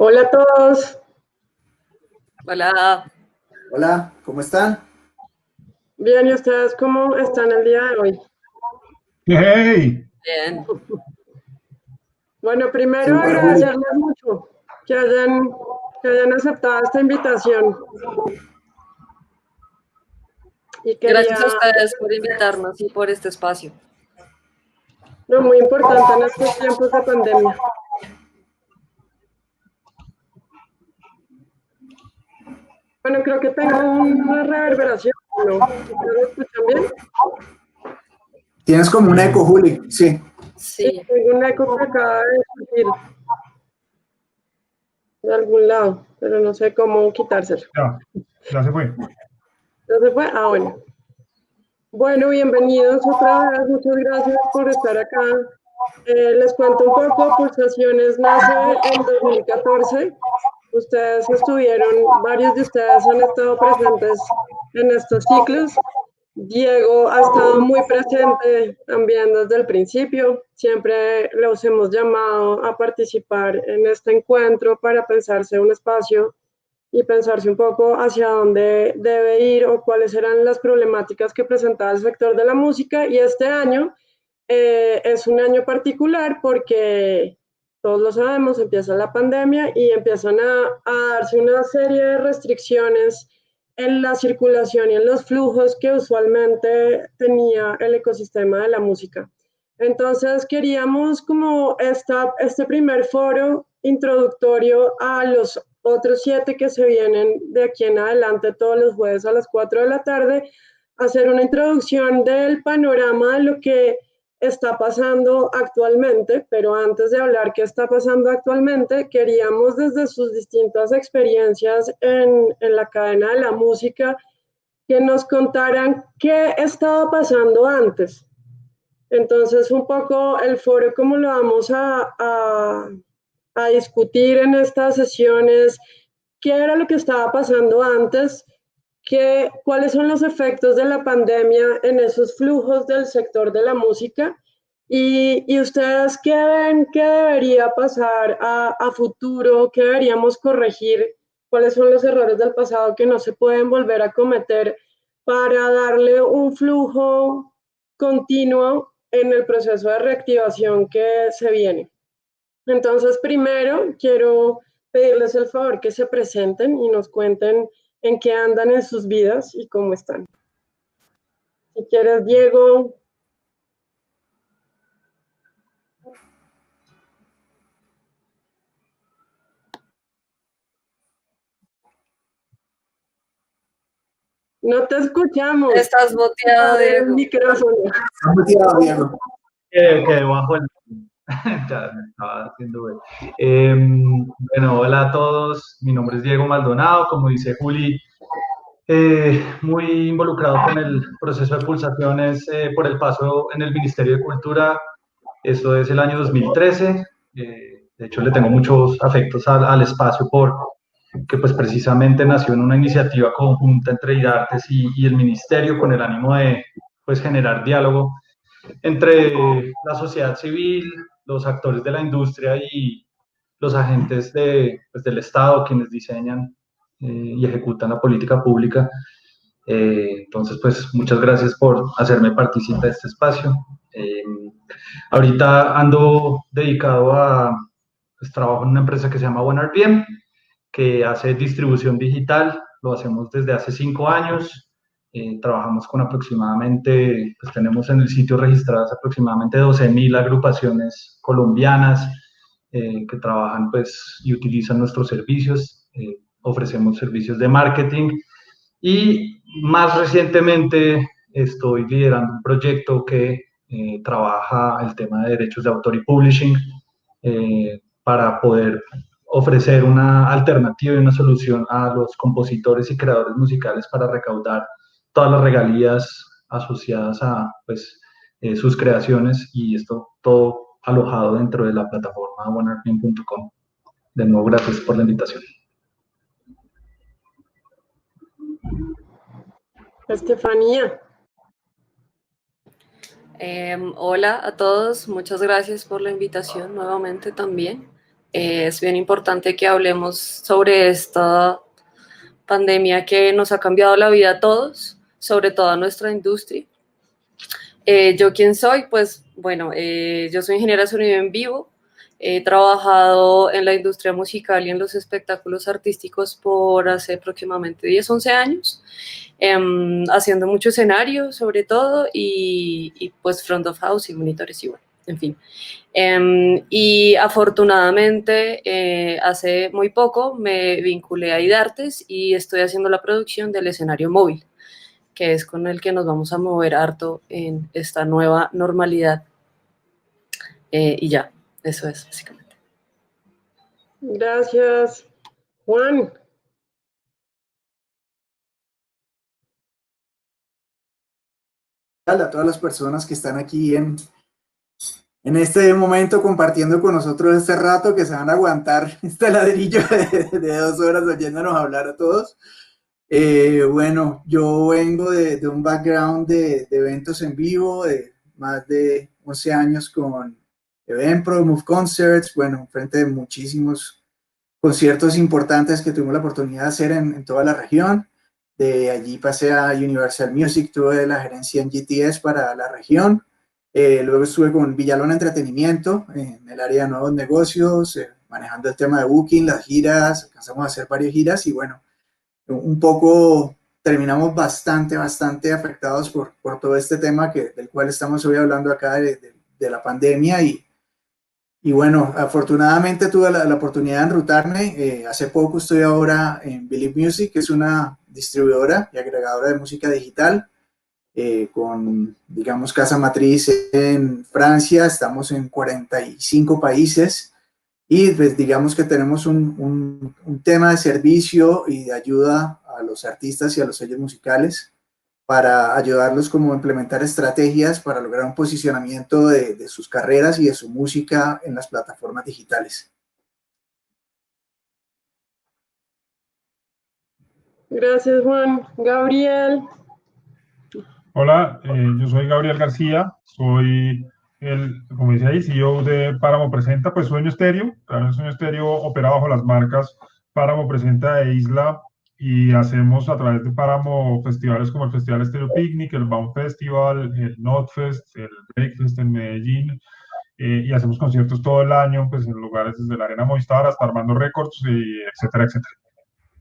Hola a todos. Hola. Hola, ¿cómo están? Bien, ¿y ustedes cómo están el día de hoy? Hey, Bien. Bueno, primero Súper, Juli. agradecerles mucho que hayan aceptado esta invitación. Y Gracias a quería, ustedes por invitarnos y por este espacio. lo muy importante en estos tiempos de pandemia. Bueno, creo que tengo una reverberación, ¿no? ¿Ustedes me escuchan bien? Tienes como un eco, Juli. Sí. Sí, Sí. tengo un eco que acaba de surgir de algún lado, pero no sé cómo quitárselo. ya se fue. ¿Ya se fue? Ah, bueno. Bueno, bienvenidos otra vez. Muchas gracias por estar acá. Les cuento un poco, Pulsaciones nace en 2014. Ustedes estuvieron, varios de ustedes han estado presentes en estos ciclos. Diego ha estado muy presente también desde el principio. Siempre los hemos llamado a participar en este encuentro para pensarse un espacio y pensarse un poco hacia dónde debe ir o cuáles eran las problemáticas que presentaba el sector de la música. Y este año es un año particular porque todos lo sabemos, empieza la pandemia y empiezan a darse una serie de restricciones en la circulación y en los flujos que usualmente tenía el ecosistema de la música. Entonces queríamos como este primer foro introductorio a los otros 7 que se vienen de aquí en adelante todos los jueves a las 4 de la tarde, hacer una introducción del panorama de lo que está pasando actualmente, pero antes de hablar qué está pasando actualmente, queríamos desde sus distintas experiencias en la cadena de la música que nos contaran qué estaba pasando antes. Entonces, un poco el foro, cómo lo vamos a discutir en estas sesiones, qué era lo que estaba pasando antes, cuáles son los efectos de la pandemia en esos flujos del sector de la música y ustedes qué ven que debería pasar a futuro, qué deberíamos corregir, cuáles son los errores del pasado que no se pueden volver a cometer para darle un flujo continuo en el proceso de reactivación que se viene. Entonces, primero quiero pedirles el favor que se presenten y nos cuenten en qué andan en sus vidas y cómo están. Si quieres, Diego. No te escuchamos. Estás boteado, Abre el Diego. micrófono. Está motivado, Diego. Que bajo el... Ya me estaba haciendo ver. Bueno, hola a todos. Mi nombre es Diego Maldonado. Como dice Juli, muy involucrado con el proceso de pulsaciones por el paso en el Ministerio de Cultura. Esto es el año 2013. De hecho, le tengo muchos afectos al espacio que pues precisamente nació en una iniciativa conjunta entre IDARTES y el Ministerio con el ánimo de pues generar diálogo entre la sociedad civil, los actores de la industria y los agentes pues, del Estado, quienes diseñan y ejecutan la política pública. Entonces, pues muchas gracias por hacerme partícipe de este espacio. Ahorita ando dedicado pues trabajo en una empresa que se llama OneRPM, que hace distribución digital, lo hacemos desde hace 5 años. Trabajamos con aproximadamente, pues tenemos en el sitio registradas aproximadamente 12.000 agrupaciones colombianas que trabajan pues y utilizan nuestros servicios. Ofrecemos servicios de marketing y más recientemente estoy liderando un proyecto que trabaja el tema de derechos de autor y publishing para poder ofrecer una alternativa y una solución a los compositores y creadores musicales para recaudar todas las regalías asociadas a pues, sus creaciones y esto todo alojado dentro de la plataforma onearpin.com. De nuevo, gracias por la invitación. Estefanía. Hola a todos. Muchas gracias por la invitación nuevamente también. Es bien importante que hablemos sobre esta pandemia que nos ha cambiado la vida a todos, sobre todo a nuestra industria. ¿Yo quién soy? Pues bueno, yo soy ingeniera de sonido en vivo. He trabajado en la industria musical y en los espectáculos artísticos por hace aproximadamente 10, 11 años, haciendo mucho escenario sobre todo y pues front of house y monitores y bueno, en fin. Y afortunadamente hace muy poco me vinculé a IDARTES y estoy haciendo la producción del escenario móvil, que es con el que nos vamos a mover harto en esta nueva normalidad. Y ya, eso es básicamente. Gracias. Juan. A todas las personas que están aquí en este momento compartiendo con nosotros este rato, que se van a aguantar este ladrillo de 2 horas oyéndonos hablar a todos. Bueno, yo vengo de un background de eventos en vivo, de más de 11 años con Eventpro, Move Concerts, bueno, frente de muchísimos conciertos importantes que tuvimos la oportunidad de hacer en toda la región. De allí pasé a Universal Music, tuve la gerencia en GTS para la región. Luego estuve con Villalona Entretenimiento en el área de nuevos negocios, manejando el tema de booking, las giras, alcanzamos a hacer varias giras y bueno, un poco terminamos bastante afectados por todo este tema del cual estamos hoy hablando acá de la pandemia y bueno, afortunadamente tuve la oportunidad de enrutarme. Hace poco estoy ahora en Believe Music, que es una distribuidora y agregadora de música digital, con, digamos, casa matriz en Francia. Estamos en 45 países y pues digamos que tenemos un tema de servicio y de ayuda a los artistas y a los sellos musicales para ayudarlos como a implementar estrategias para lograr un posicionamiento de sus carreras y de su música en las plataformas digitales. Gracias, Juan. Gabriel. Hola, yo soy Gabriel García, soy como dice ahí, CEO de Páramo Presenta, pues Sueño Estéreo. Claro, Sueño Estéreo opera bajo las marcas Páramo Presenta e Isla y hacemos a través de Páramo festivales como el Festival Estéreo Picnic, el Baum Festival, el Notfest, el Breakfest en Medellín, y hacemos conciertos todo el año, pues en lugares desde la Arena Movistar hasta Armando Records, y etcétera, etcétera.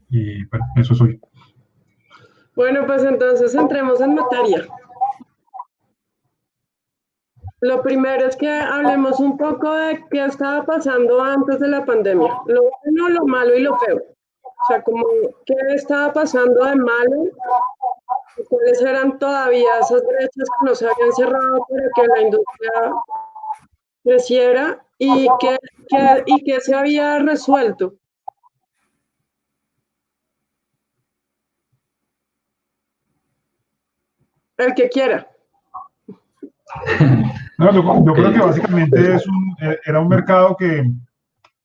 Y bueno, eso soy. Bueno, pues entonces entremos en materia. Lo primero es que hablemos un poco de qué estaba pasando antes de la pandemia, lo bueno, lo malo y lo feo. O sea, como qué estaba pasando de malo, cuáles eran todavía esas brechas que no se habían cerrado para que la industria creciera y qué se había resuelto. El que quiera. No, yo creo que básicamente era un mercado que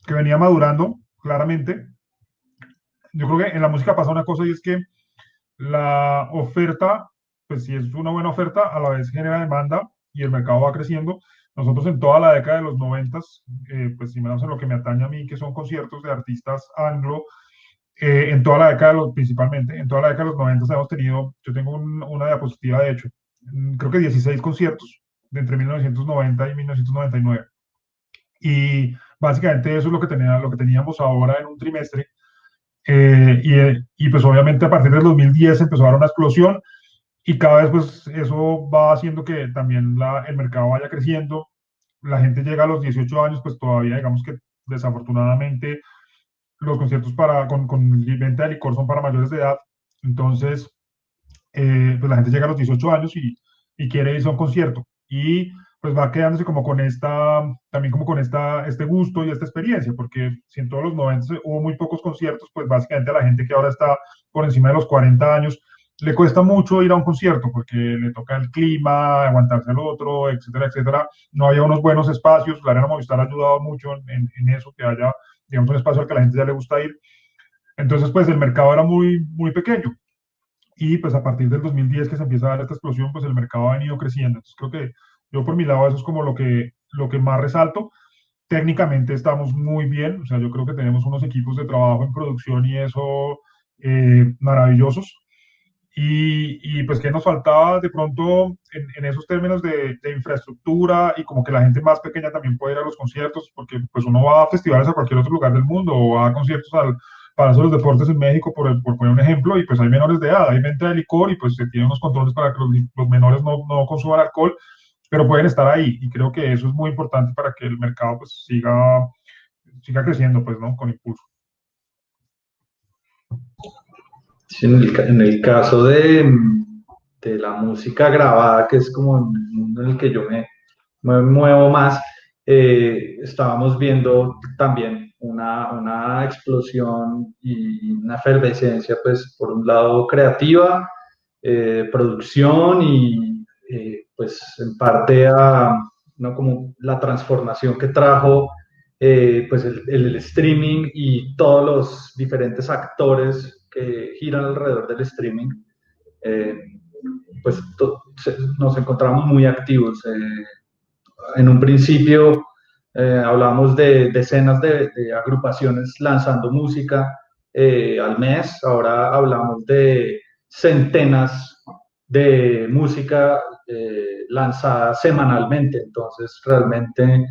venía madurando, claramente. Yo creo que en la música pasa una cosa y es que la oferta, pues si es una buena oferta, a la vez genera demanda y el mercado va creciendo. Nosotros en toda la década de los 90, pues si menos en lo que me atañe a mí, que son conciertos de artistas anglo, en toda la década, principalmente, en toda la década de los 90 hemos tenido, yo tengo una diapositiva de hecho, creo que 16 conciertos de entre 1990 y 1999. Y básicamente eso es lo que teníamos ahora en un trimestre. Y pues obviamente a partir del 2010 empezó a dar una explosión y cada vez pues eso va haciendo que también el mercado vaya creciendo. La gente llega a los 18 años, pues todavía digamos que desafortunadamente los conciertos con venta de licor son para mayores de edad. Entonces, pues la gente llega a los 18 años y quiere irse a un concierto. Y pues va quedándose como con también como con este gusto y esta experiencia, porque si en todos los 90 hubo muy pocos conciertos, pues básicamente a la gente que ahora está por encima de los 40 años, le cuesta mucho ir a un concierto, porque le toca el clima, aguantarse al otro, etcétera, etcétera. No había unos buenos espacios, la Arena Movistar ha ayudado mucho en eso, que haya, digamos, un espacio al que a la gente ya le gusta ir. Entonces, pues el mercado era muy pequeño. Y pues a partir del 2010 que se empieza a dar esta explosión, pues el mercado ha venido creciendo. Entonces creo que yo por mi lado eso es como lo que más resalto. técnicamente estamos muy bien, o sea, yo creo que tenemos unos equipos de trabajo en producción y eso maravillosos. Y pues que nos faltaba de pronto en esos términos de infraestructura y como que la gente más pequeña también puede ir a los conciertos, porque pues uno va a festivales a cualquier otro lugar del mundo o va a conciertos al Palacio de los Deportes en México, por poner un ejemplo, y pues hay menores de edad, hay venta de licor y pues se tienen unos controles para que los menores no consuman alcohol, pero pueden estar ahí y creo que eso es muy importante para que el mercado pues siga creciendo pues, ¿no? Con impulso. Sí, en el caso de la música grabada, que es como el mundo en el que yo me muevo más, estábamos viendo también una explosión y una efervescencia, pues por un lado creativa, producción y pues en parte ¿no? como la transformación que trajo pues el streaming y todos los diferentes actores que giran alrededor del streaming. eh, pues nos encontramos muy activos. En un principio hablamos de decenas de agrupaciones lanzando música al mes, ahora hablamos de centenas de música lanzada semanalmente, entonces realmente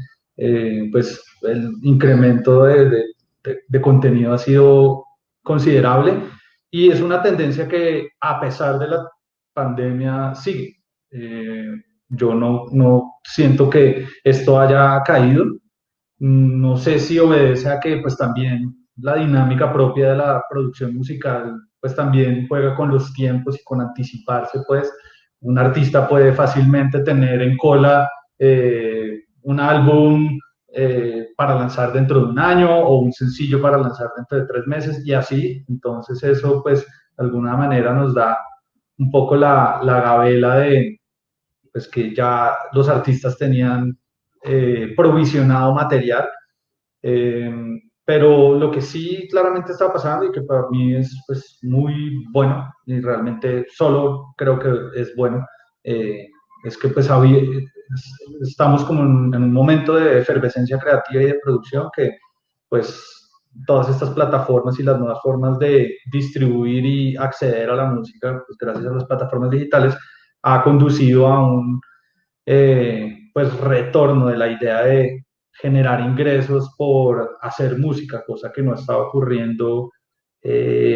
pues el incremento de contenido ha sido considerable y es una tendencia que a pesar de la pandemia sigue. Yo no siento que esto haya caído. No sé si obedece a que pues también la dinámica propia de la producción musical pues también juega con los tiempos y con anticiparse, pues un artista puede fácilmente tener en cola un álbum para lanzar dentro de un año o un sencillo para lanzar dentro de 3 meses y así. Entonces eso pues de alguna manera nos da un poco la gabela de pues que ya los artistas tenían provisionado material, eh, pero lo que sí claramente está pasando y que para mí es pues muy bueno y realmente solo creo que es bueno, es que pues estamos como en un momento de efervescencia creativa y de producción que pues todas estas plataformas y las nuevas formas de distribuir y acceder a la música, pues gracias a las plataformas digitales, ha conducido a un pues retorno de la idea de generar ingresos por hacer música, cosa que no estaba ocurriendo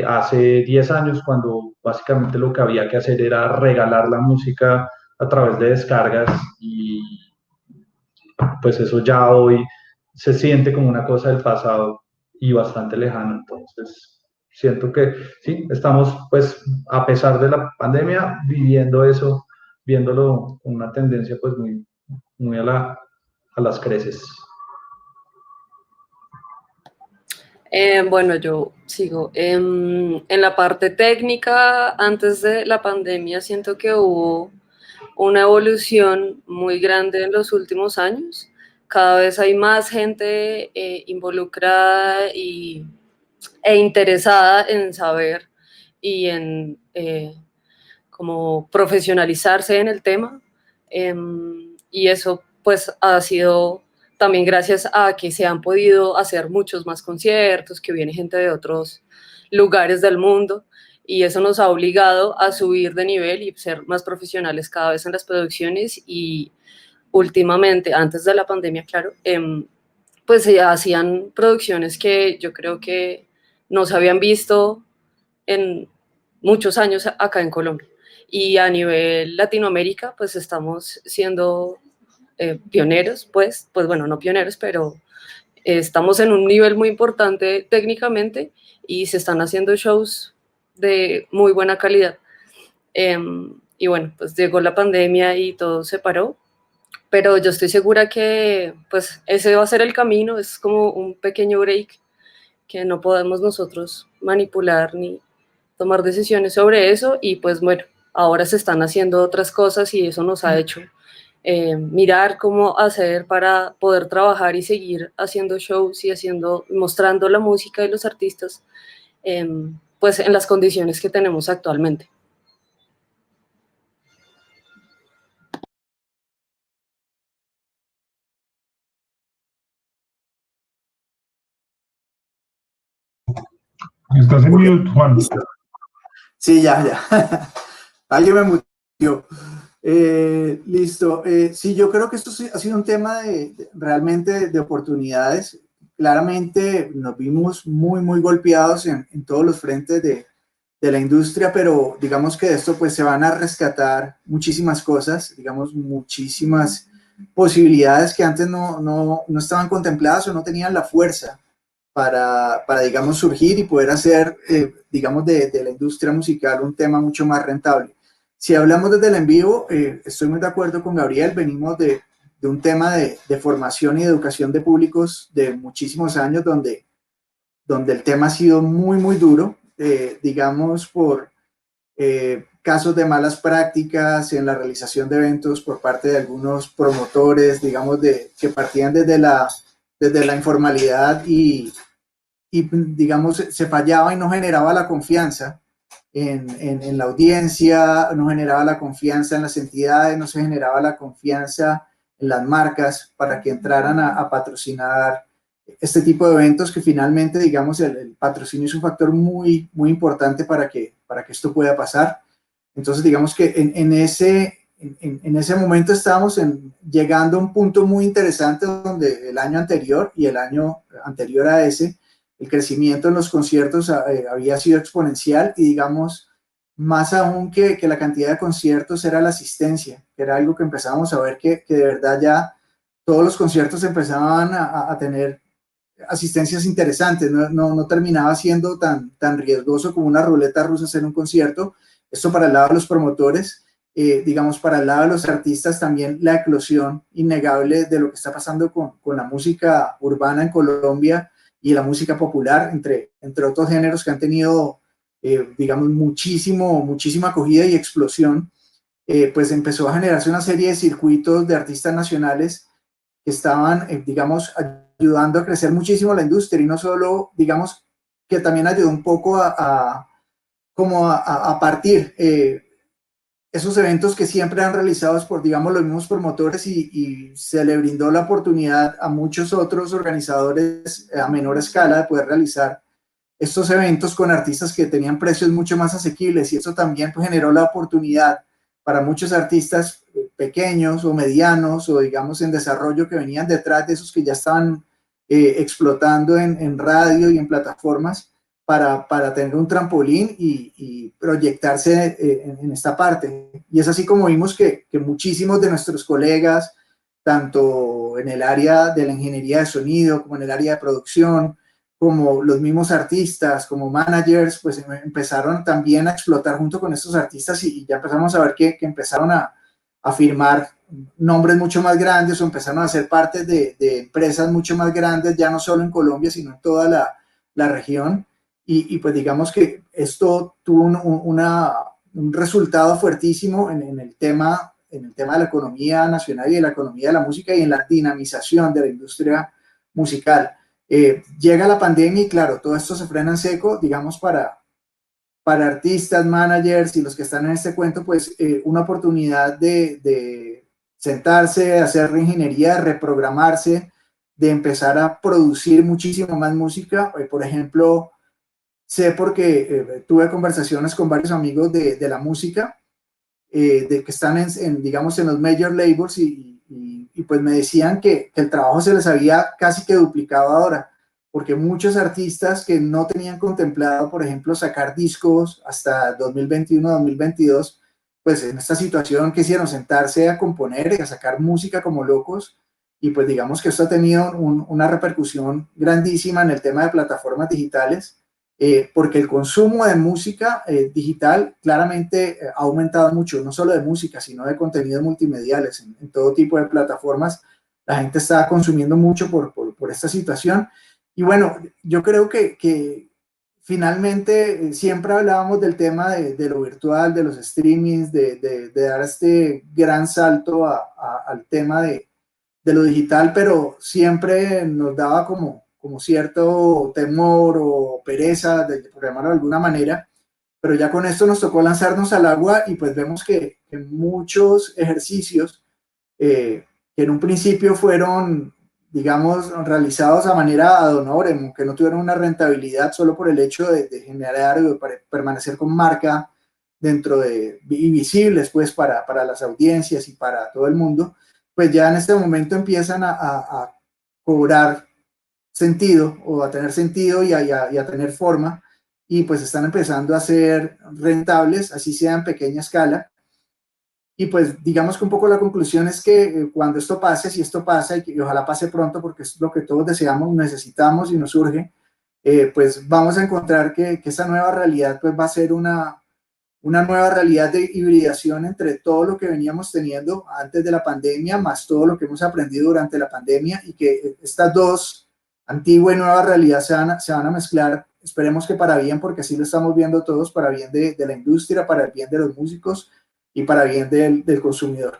hace 10 años, cuando básicamente lo que había que hacer era regalar la música a través de descargas y pues eso ya hoy se siente como una cosa del pasado y bastante lejano. Entonces, siento que sí, estamos pues a pesar de la pandemia viviendo eso, viéndolo con una tendencia pues muy a las creces. Bueno, yo sigo. En la parte técnica, antes de la pandemia, siento que hubo una evolución muy grande en los últimos años. Cada vez hay más gente involucrada e interesada en saber y en como profesionalizarse en el tema. Y eso pues ha sido también gracias a que se han podido hacer muchos más conciertos, que viene gente de otros lugares del mundo y eso nos ha obligado a subir de nivel y ser más profesionales cada vez en las producciones y últimamente, antes de la pandemia, claro, pues se hacían producciones que yo creo que no se habían visto en muchos años acá en Colombia. Y a nivel Latinoamérica, pues estamos siendo pioneros, pues bueno, no pioneros, pero estamos en un nivel muy importante técnicamente y se están haciendo shows de muy buena calidad. Y bueno, pues llegó la pandemia y todo se paró, pero yo estoy segura que pues ese va a ser el camino, es como un pequeño break que no podemos nosotros manipular ni tomar decisiones sobre eso y pues bueno, ahora se están haciendo otras cosas y eso nos ha hecho mirar cómo hacer para poder trabajar y seguir haciendo shows y mostrando la música de los artistas pues en las condiciones que tenemos actualmente. Estás en mute, Juan. Sí, ya. Alguien me mutió. Listo. Sí, yo creo que esto ha sido un tema realmente de oportunidades. Claramente nos vimos muy golpeados en todos los frentes de la industria, pero digamos que de esto pues se van a rescatar muchísimas cosas, digamos muchísimas posibilidades que antes no estaban contempladas o no tenían la fuerza para digamos, surgir y poder hacer, digamos, de la industria musical un tema mucho más rentable. Si hablamos desde el en vivo, estoy muy de acuerdo con Gabriel, venimos de un tema de formación y de educación de públicos de muchísimos años donde el tema ha sido muy duro, digamos, por casos de malas prácticas en la realización de eventos por parte de algunos promotores, digamos, que partían desde la informalidad y digamos, se fallaba y no generaba la confianza en la audiencia, no generaba la confianza en las entidades, no se generaba la confianza en las marcas para que entraran a patrocinar este tipo de eventos que finalmente, digamos, el patrocinio es un factor muy importante para que esto pueda pasar. Entonces, digamos que en ese momento estábamos llegando a un punto muy interesante donde el año anterior y el año anterior a ese, el crecimiento en los conciertos había sido exponencial y digamos, más aún que la cantidad de conciertos era la asistencia, que era algo que empezábamos a ver que de verdad ya todos los conciertos empezaban a tener asistencias interesantes, no terminaba siendo tan riesgoso como una ruleta rusa hacer un concierto. Esto para el lado de los promotores, digamos, para el lado de los artistas también la eclosión innegable de lo que está pasando con la música urbana en Colombia y la música popular, entre otros géneros que han tenido, digamos, muchísima acogida y explosión, pues empezó a generarse una serie de circuitos de artistas nacionales que estaban, digamos, ayudando a crecer muchísimo la industria y no solo, digamos, que también ayudó un poco a partir esos eventos que siempre han realizados por, digamos, los mismos promotores y se le brindó la oportunidad a muchos otros organizadores a menor escala de poder realizar estos eventos con artistas que tenían precios mucho más asequibles y eso también pues, generó la oportunidad para muchos artistas pequeños o medianos o digamos en desarrollo que venían detrás de esos que ya estaban explotando en radio y en plataformas para tener un trampolín y proyectarse en esta parte. Y es así como vimos que muchísimos de nuestros colegas, tanto en el área de la ingeniería de sonido como en el área de producción, como los mismos artistas, como managers, pues empezaron también a explotar junto con estos artistas y ya empezamos a ver que empezaron a firmar nombres mucho más grandes o empezaron a ser parte de empresas mucho más grandes, ya no solo en Colombia, sino en toda la región. Y pues digamos que esto tuvo un resultado fuertísimo en el tema de la economía nacional y de la economía de la música y en la dinamización de la industria musical. Llega la pandemia y claro, todo esto se frena en seco, digamos, para artistas, managers y los que están en este cuento, pues una oportunidad de sentarse, de hacer reingeniería, de reprogramarse, de empezar a producir muchísimo más música. Por ejemplo, sé porque tuve conversaciones con varios amigos de la música, de que están digamos, en los major labels y pues me decían que el trabajo se les había casi que duplicado ahora, porque muchos artistas que no tenían contemplado, por ejemplo, sacar discos hasta 2021, 2022, pues en esta situación quisieron sentarse a componer y a sacar música como locos, y pues digamos que esto ha tenido una repercusión grandísima en el tema de plataformas digitales, porque el consumo de música digital claramente ha aumentado mucho, no solo de música, sino de contenidos multimediales en todo tipo de plataformas. La gente está consumiendo mucho por esta situación. Y bueno, yo creo que finalmente siempre hablábamos del tema de lo virtual, de los streamings, de dar este gran salto al tema de lo digital, pero siempre nos daba como cierto temor o pereza, por llamarlo de alguna manera, pero ya con esto nos tocó lanzarnos al agua y pues vemos que muchos ejercicios que en un principio fueron, digamos, realizados a manera ad honorem, que no tuvieron una rentabilidad solo por el hecho de generar o de permanecer con marca dentro de, y visibles pues para las audiencias y para todo el mundo, pues ya en este momento empiezan a cobrar sentido o a tener sentido y a tener forma, y pues están empezando a ser rentables, así sea en pequeña escala. Y pues digamos que un poco la conclusión es que cuando esto pase, si esto pasa, y ojalá pase pronto porque es lo que todos deseamos, necesitamos y nos urge, pues vamos a encontrar que esa nueva realidad pues va a ser una nueva realidad de hibridación entre todo lo que veníamos teniendo antes de la pandemia, más todo lo que hemos aprendido durante la pandemia, y que estas dos, antigua y nueva realidad, se van a mezclar, esperemos que para bien, porque así lo estamos viendo todos, para bien de la industria, para el bien de los músicos y para bien del consumidor.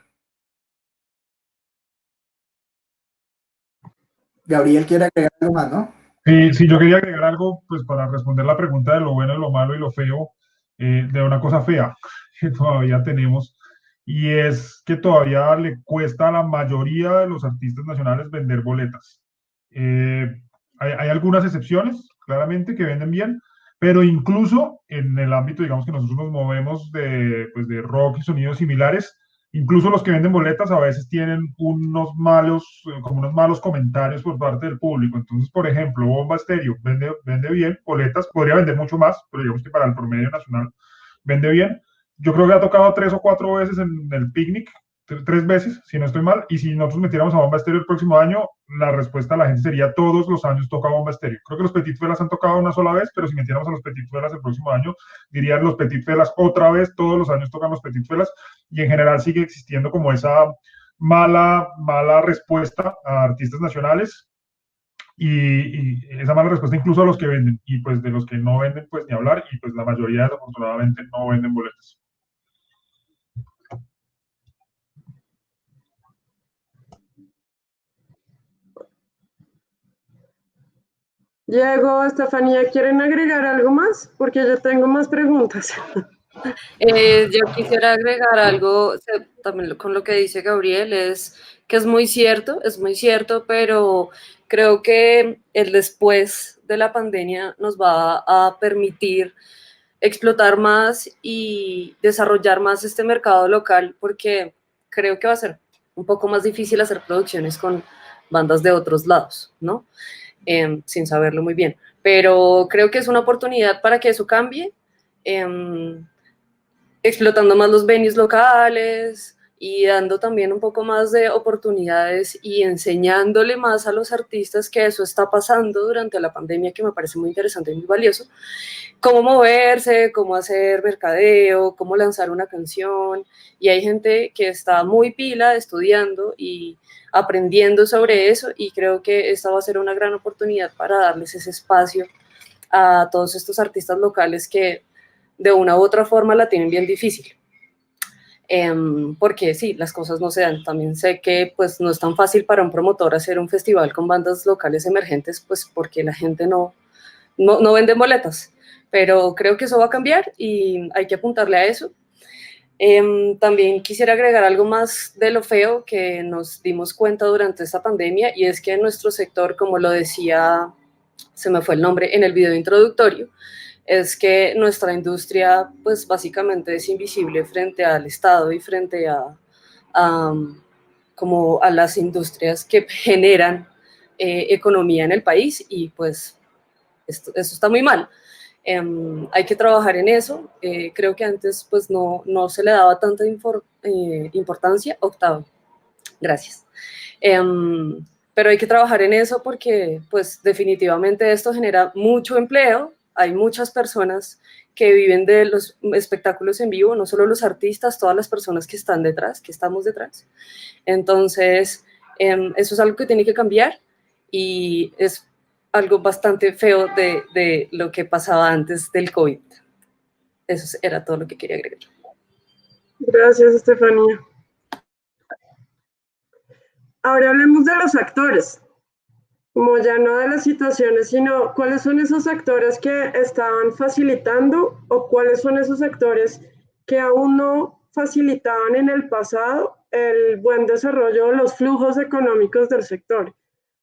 Gabriel quiere agregar algo más, ¿no? Sí, yo quería agregar algo, pues para responder la pregunta de lo bueno, lo malo y lo feo, de una cosa fea que todavía tenemos, y es que todavía le cuesta a la mayoría de los artistas nacionales vender boletas. Eh, hay algunas excepciones, claramente, que venden bien, pero incluso en el ámbito, digamos que nosotros nos movemos pues de rock y sonidos similares, incluso los que venden boletas a veces tienen como unos malos comentarios por parte del público. Entonces, por ejemplo, Bomba Estéreo vende bien boletas, podría vender mucho más, pero digamos que para el promedio nacional vende bien. Yo creo que ha tocado 3 o 4 veces en el Picnic, 3 veces, si no estoy mal, y si nosotros metiéramos a Bomba Estéreo el próximo año, la respuesta de la gente sería: todos los años toca Bomba Estéreo. Creo que los Petit Felas han tocado una sola vez, pero si metiéramos a los Petit Felas el próximo año, dirían los Petit Felas otra vez, todos los años tocan los Petit Felas, y en general sigue existiendo como esa mala respuesta a artistas nacionales, y esa mala respuesta incluso a los que venden, y pues de los que no venden, pues ni hablar, y pues la mayoría desafortunadamente no venden boletas. Diego, Estefanía, ¿quieren agregar algo más? Porque yo tengo más preguntas. Yo quisiera agregar algo también con lo que dice Gabriel, es que es muy cierto, pero creo que el después de la pandemia nos va a permitir explotar más y desarrollar más este mercado local, porque creo que va a ser un poco más difícil hacer producciones con bandas de otros lados, ¿no? Sin saberlo muy bien. Pero creo que es una oportunidad para que eso cambie. Explotando más los venues locales y dando también un poco más de oportunidades y enseñándole más a los artistas que eso está pasando durante la pandemia, que me parece muy interesante y muy valioso, cómo moverse, cómo hacer mercadeo, cómo lanzar una canción, y hay gente que está muy pila estudiando y aprendiendo sobre eso, y creo que esta va a ser una gran oportunidad para darles ese espacio a todos estos artistas locales que de una u otra forma la tienen bien difícil. Porque sí, las cosas no se dan. También sé que pues no es tan fácil para un promotor hacer un festival con bandas locales emergentes, pues porque la gente no vende boletas. Pero creo que eso va a cambiar y hay que apuntarle a eso. También quisiera agregar algo más de lo feo que nos dimos cuenta durante esta pandemia, y es que en nuestro sector, como lo decía, se me fue el nombre en el video introductorio, es que nuestra industria pues básicamente es invisible frente al Estado y frente a, como a las industrias que generan economía en el país, y pues eso está muy mal. Hay que trabajar en eso. Creo que antes pues no se le daba tanta importancia. Octavo, gracias. Pero hay que trabajar en eso porque pues definitivamente esto genera mucho empleo. Hay muchas personas que viven de los espectáculos en vivo, no solo los artistas, todas las personas que están detrás, que estamos detrás. Entonces, eso es algo que tiene que cambiar, y es algo bastante feo de lo que pasaba antes del COVID. Eso era todo lo que quería agregar. Gracias, Estefanía. Ahora hablemos de los actores, como ya no de las situaciones, sino cuáles son esos actores que estaban facilitando o cuáles son esos actores que aún no facilitaban en el pasado el buen desarrollo de los flujos económicos del sector.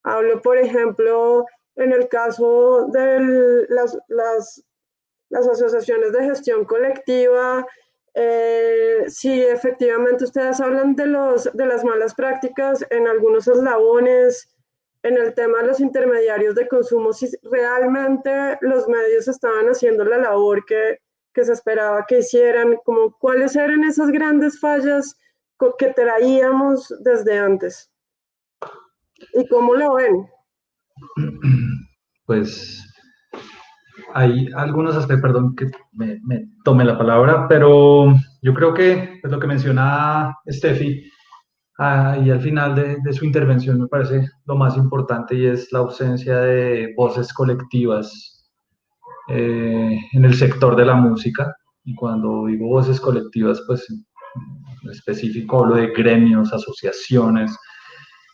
Hablo, por ejemplo, en el caso de las asociaciones de gestión colectiva. Sí, efectivamente ustedes hablan de las malas prácticas en algunos eslabones, en el tema de los intermediarios de consumo, si realmente los medios estaban haciendo la labor que se esperaba que hicieran, como cuáles eran esas grandes fallas que traíamos desde antes y cómo lo ven. Pues hay algunos aspectos, perdón que me tome la palabra, pero yo creo que pues, lo que menciona Steffi y al final de su intervención me parece lo más importante y es la ausencia de voces colectivas en el sector de la música. Y cuando digo voces colectivas, pues en específico hablo de gremios, asociaciones,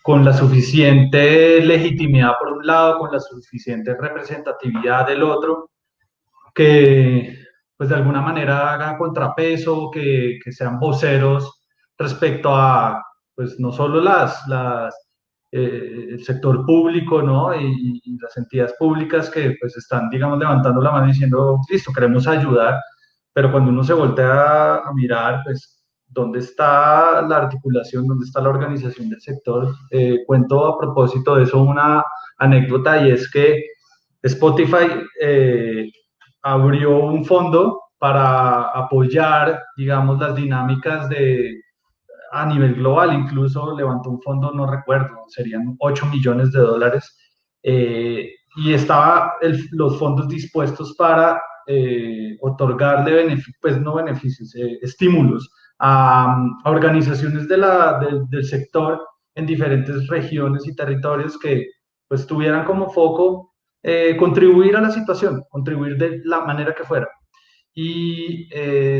con la suficiente legitimidad por un lado, con la suficiente representatividad del otro, que pues de alguna manera haga contrapeso, que sean voceros respecto a pues no solo el sector público, ¿no? Y las entidades públicas que pues están, digamos, levantando la mano diciendo, listo, queremos ayudar, pero cuando uno se voltea a mirar, pues, ¿dónde está la articulación? ¿Dónde está la organización del sector? Cuento a propósito de eso una anécdota y es que Spotify abrió un fondo para apoyar, digamos, las dinámicas a nivel global, incluso levantó un fondo, no recuerdo, serían 8 millones de dólares, y estaban los fondos dispuestos para otorgarle pues no beneficios, estímulos a organizaciones del sector en diferentes regiones y territorios que pues tuvieran como foco contribuir a la situación, contribuir de la manera que fuera. Y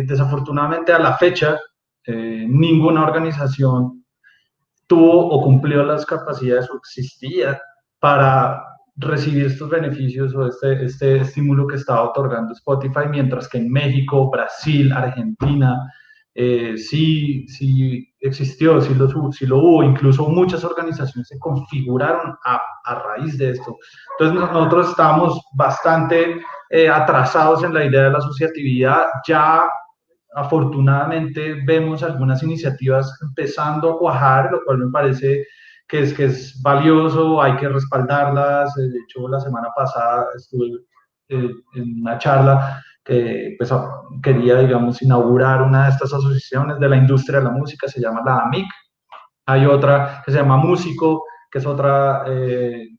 desafortunadamente a la fecha, ninguna organización tuvo o cumplió las capacidades o existía para recibir estos beneficios o este estímulo que estaba otorgando Spotify, mientras que en México, Brasil, Argentina, sí existió, sí lo hubo, incluso muchas organizaciones se configuraron a raíz de esto. Entonces nosotros estábamos bastante atrasados en la idea de la asociatividad. Ya afortunadamente vemos algunas iniciativas empezando a cuajar, lo cual me parece que es valioso, hay que respaldarlas. De hecho, la semana pasada estuve en una charla que pues, quería, digamos, inaugurar una de estas asociaciones de la industria de la música, se llama la AMIC. Hay otra que se llama Músico, que es otra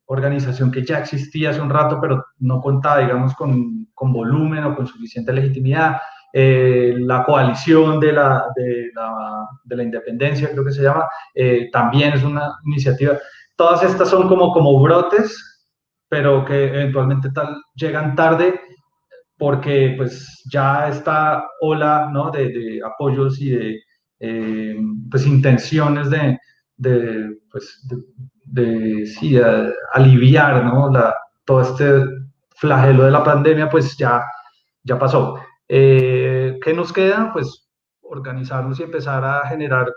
organización que ya existía hace un rato, pero no contaba, digamos, con volumen o con suficiente legitimidad. La coalición de la independencia, creo que se llama, también es una iniciativa. Todas estas son como brotes, pero que eventualmente llegan tarde porque pues ya esta ola, ¿no? de apoyos y de pues intenciones sí, aliviar, ¿no? todo este flagelo de la pandemia, pues ya pasó. ¿Qué nos queda? Pues organizarnos y empezar a generar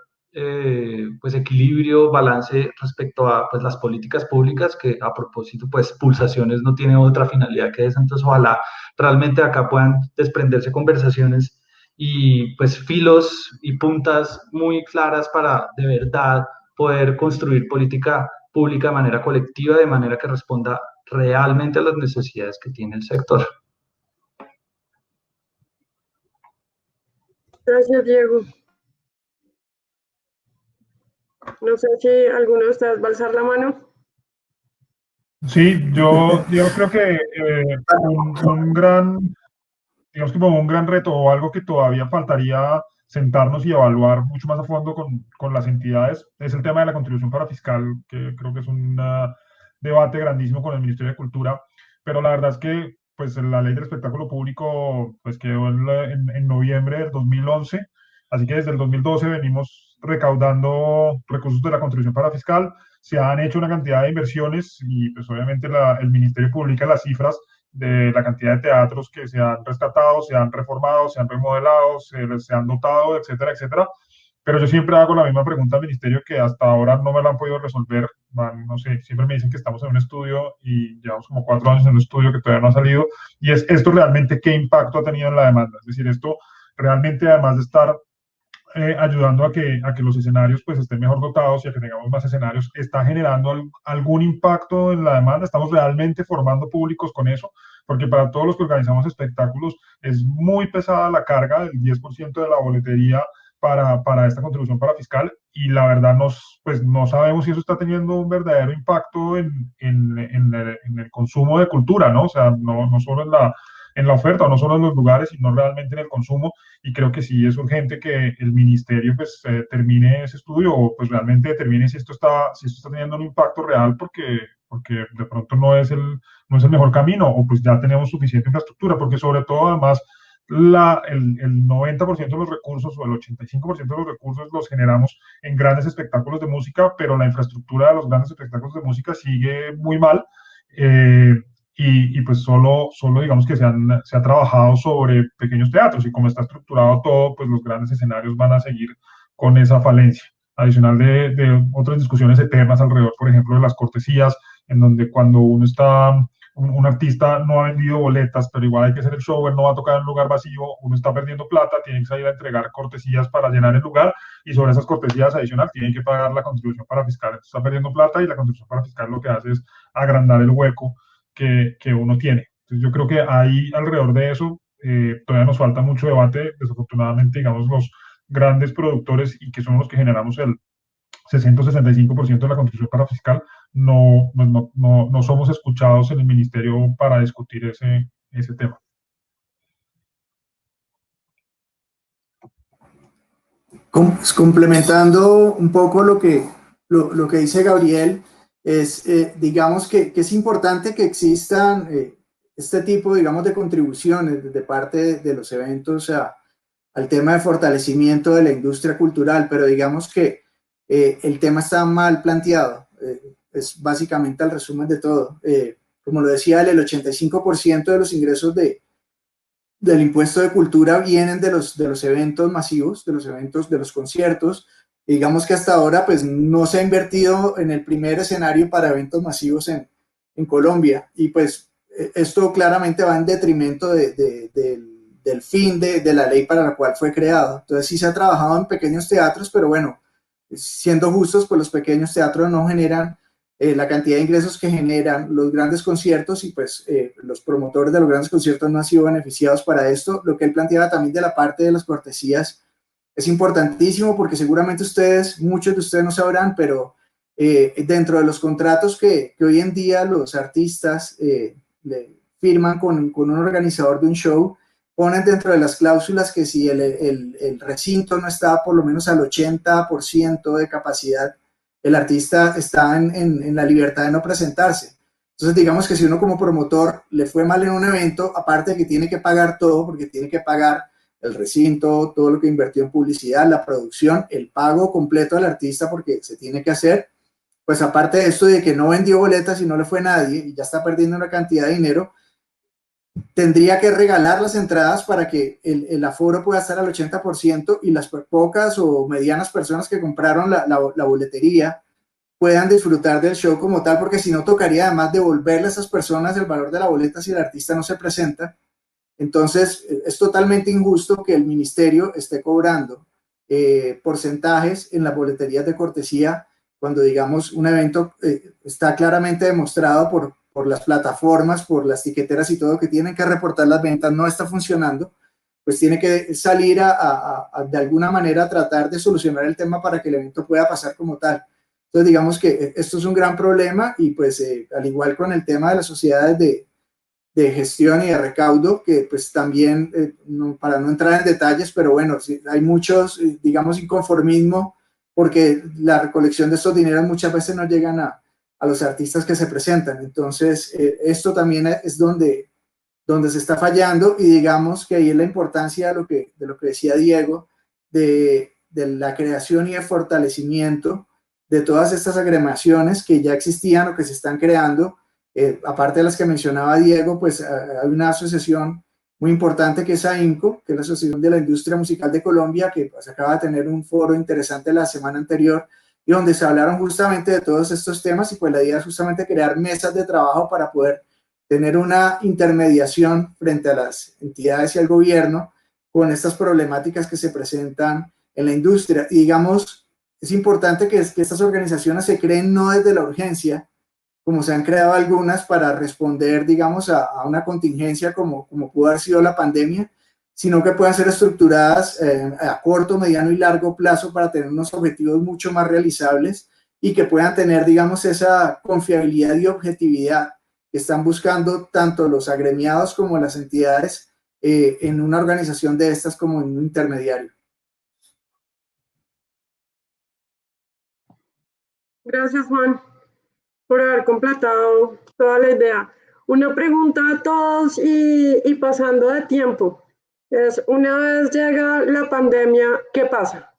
pues equilibrio, balance respecto a pues, las políticas públicas, que a propósito, pues Pulsaciones no tiene otra finalidad que esa. Entonces ojalá realmente acá puedan desprenderse conversaciones y pues filos y puntas muy claras para de verdad poder construir política pública de manera colectiva, de manera que responda realmente a las necesidades que tiene el sector. Gracias, Diego. No sé si alguno de ustedes va a alzar la mano. Sí, yo creo que un gran, digamos que como un gran reto o algo que todavía faltaría sentarnos y evaluar mucho más a fondo con las entidades es el tema de la contribución para fiscal, que creo que es un debate grandísimo con el Ministerio de Cultura, pero la verdad es que pues la ley del espectáculo público pues quedó en noviembre del 2011, así que desde el 2012 venimos recaudando recursos de la contribución para fiscal. Se han hecho una cantidad de inversiones y pues obviamente el Ministerio publica las cifras de la cantidad de teatros que se han rescatado, se han reformado, se han remodelado, se han dotado, etcétera, etcétera. pero yo siempre hago la misma pregunta al ministerio que hasta ahora no me la han podido resolver. No sé, siempre me dicen que estamos en un estudio y llevamos como 4 años en un estudio que todavía no ha salido, y es esto realmente qué impacto ha tenido en la demanda. Es decir, esto realmente, además de estar ayudando a que los escenarios pues estén mejor dotados y a que tengamos más escenarios, está generando algún impacto en la demanda. Estamos realmente formando públicos con eso, porque para todos los que organizamos espectáculos es muy pesada la carga del 10% de la boletería para esta contribución para fiscal, y la verdad pues no sabemos si eso está teniendo un verdadero impacto en el consumo de cultura, ¿no? O sea, no solo en la oferta, o no solo en los lugares, sino realmente en el consumo. Y creo que sí es urgente que el ministerio pues termine ese estudio, o pues realmente determine si esto está teniendo un impacto real, porque de pronto no es el mejor camino, o pues ya tenemos suficiente infraestructura, porque sobre todo además el 90% de los recursos o el 85% de los recursos los generamos en grandes espectáculos de música, pero la infraestructura de los grandes espectáculos de música sigue muy mal. Eh, pues solo digamos que se ha trabajado sobre pequeños teatros, y como está estructurado todo, pues los grandes escenarios van a seguir con esa falencia. Adicional de otras discusiones eternas alrededor, por ejemplo, de las cortesías, en donde cuando un artista no ha vendido boletas, pero igual hay que hacer el show, él no va a tocar en un lugar vacío, uno está perdiendo plata, tiene que salir a entregar cortesías para llenar el lugar, y sobre esas cortesías adicional tienen que pagar la contribución para fiscal. Entonces está perdiendo plata, y la contribución para fiscal lo que hace es agrandar el hueco que uno tiene. Entonces yo creo que ahí alrededor de eso todavía nos falta mucho debate. Desafortunadamente, digamos, los grandes productores, y que son los que generamos el 60 o 65% de la contribución para fiscal, no somos escuchados en el ministerio para discutir ese tema. Complementando un poco lo que dice Gabriel, es, digamos que es importante que existan este tipo, digamos, de contribuciones de parte de los eventos al tema de fortalecimiento de la industria cultural, pero digamos que el tema está mal planteado. Es básicamente el resumen de todo. Como lo decía él, el 85% de los ingresos del impuesto de cultura vienen de los eventos masivos, de los conciertos. Digamos que hasta ahora pues no se ha invertido en el primer escenario para eventos masivos en Colombia, y pues esto claramente va en detrimento del fin de la ley para la cual fue creado. Entonces sí se ha trabajado en pequeños teatros, pero bueno, siendo justos, pues los pequeños teatros no generan la cantidad de ingresos que generan los grandes conciertos, y pues los promotores de los grandes conciertos no han sido beneficiados para esto. Lo que él planteaba también de la parte de las cortesías es importantísimo, porque seguramente muchos de ustedes no sabrán, pero dentro de los contratos que hoy en día los artistas firman con un organizador de un show, ponen dentro de las cláusulas que si el recinto no está por lo menos al 80% de capacidad, el artista está en la libertad de no presentarse. Entonces, digamos que si uno como promotor le fue mal en un evento, aparte de que tiene que pagar todo, porque tiene que pagar el recinto, todo lo que invirtió en publicidad, la producción, el pago completo al artista, porque se tiene que hacer, pues aparte de esto de que no vendió boletas y no le fue nadie y ya está perdiendo una cantidad de dinero, tendría que regalar las entradas para que el aforo pueda estar al 80%, y las pocas o medianas personas que compraron la boletería puedan disfrutar del show como tal, porque si no tocaría además devolverle a esas personas el valor de la boleta si el artista no se presenta. Entonces es totalmente injusto que el ministerio esté cobrando porcentajes en las boleterías de cortesía, cuando digamos un evento está claramente demostrado por las plataformas, por las tiqueteras y todo, que tienen que reportar las ventas, no está funcionando, pues tiene que salir de alguna manera a tratar de solucionar el tema para que el evento pueda pasar como tal. Entonces digamos que esto es un gran problema, y pues al igual con el tema de las sociedades de gestión y de recaudo, que pues también, para no entrar en detalles, pero bueno, hay muchos, digamos, inconformismo, porque la recolección de estos dineros muchas veces no llegan a los artistas que se presentan. Entonces, esto también es donde se está fallando, y digamos que ahí es la importancia de lo que decía Diego, de la creación y el fortalecimiento de todas estas agremiaciones que ya existían o que se están creando. Aparte de las que mencionaba Diego, pues hay una asociación muy importante que es AINCO, que es la Asociación de la Industria Musical de Colombia, que pues acaba de tener un foro interesante la semana anterior y donde se hablaron justamente de todos estos temas y pues la idea es justamente crear mesas de trabajo para poder tener una intermediación frente a las entidades y al gobierno con estas problemáticas que se presentan en la industria. Y digamos, es importante que estas organizaciones se creen no desde la urgencia, como se han creado algunas para responder, digamos, a una contingencia como pudo haber sido la pandemia, sino que puedan ser estructuradas a corto, mediano y largo plazo para tener unos objetivos mucho más realizables y que puedan tener, digamos, esa confiabilidad y objetividad que están buscando tanto los agremiados como las entidades en una organización de estas como en un intermediario. Gracias, Juan, por haber completado toda la idea. Una pregunta a todos y pasando de tiempo. Es, una vez llega la pandemia, ¿qué pasa?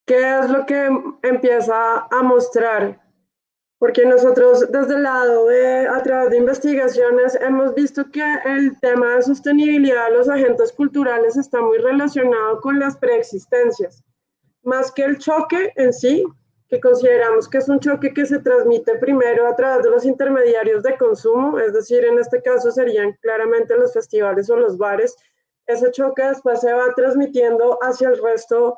¿Qué es lo que empieza a mostrar? Porque nosotros desde el lado a través de investigaciones, hemos visto que el tema de sostenibilidad de los agentes culturales está muy relacionado con las preexistencias, más que el choque en sí, que consideramos que es un choque que se transmite primero a través de los intermediarios de consumo, es decir, en este caso serían claramente los festivales o los bares. Ese choque después se va transmitiendo hacia el resto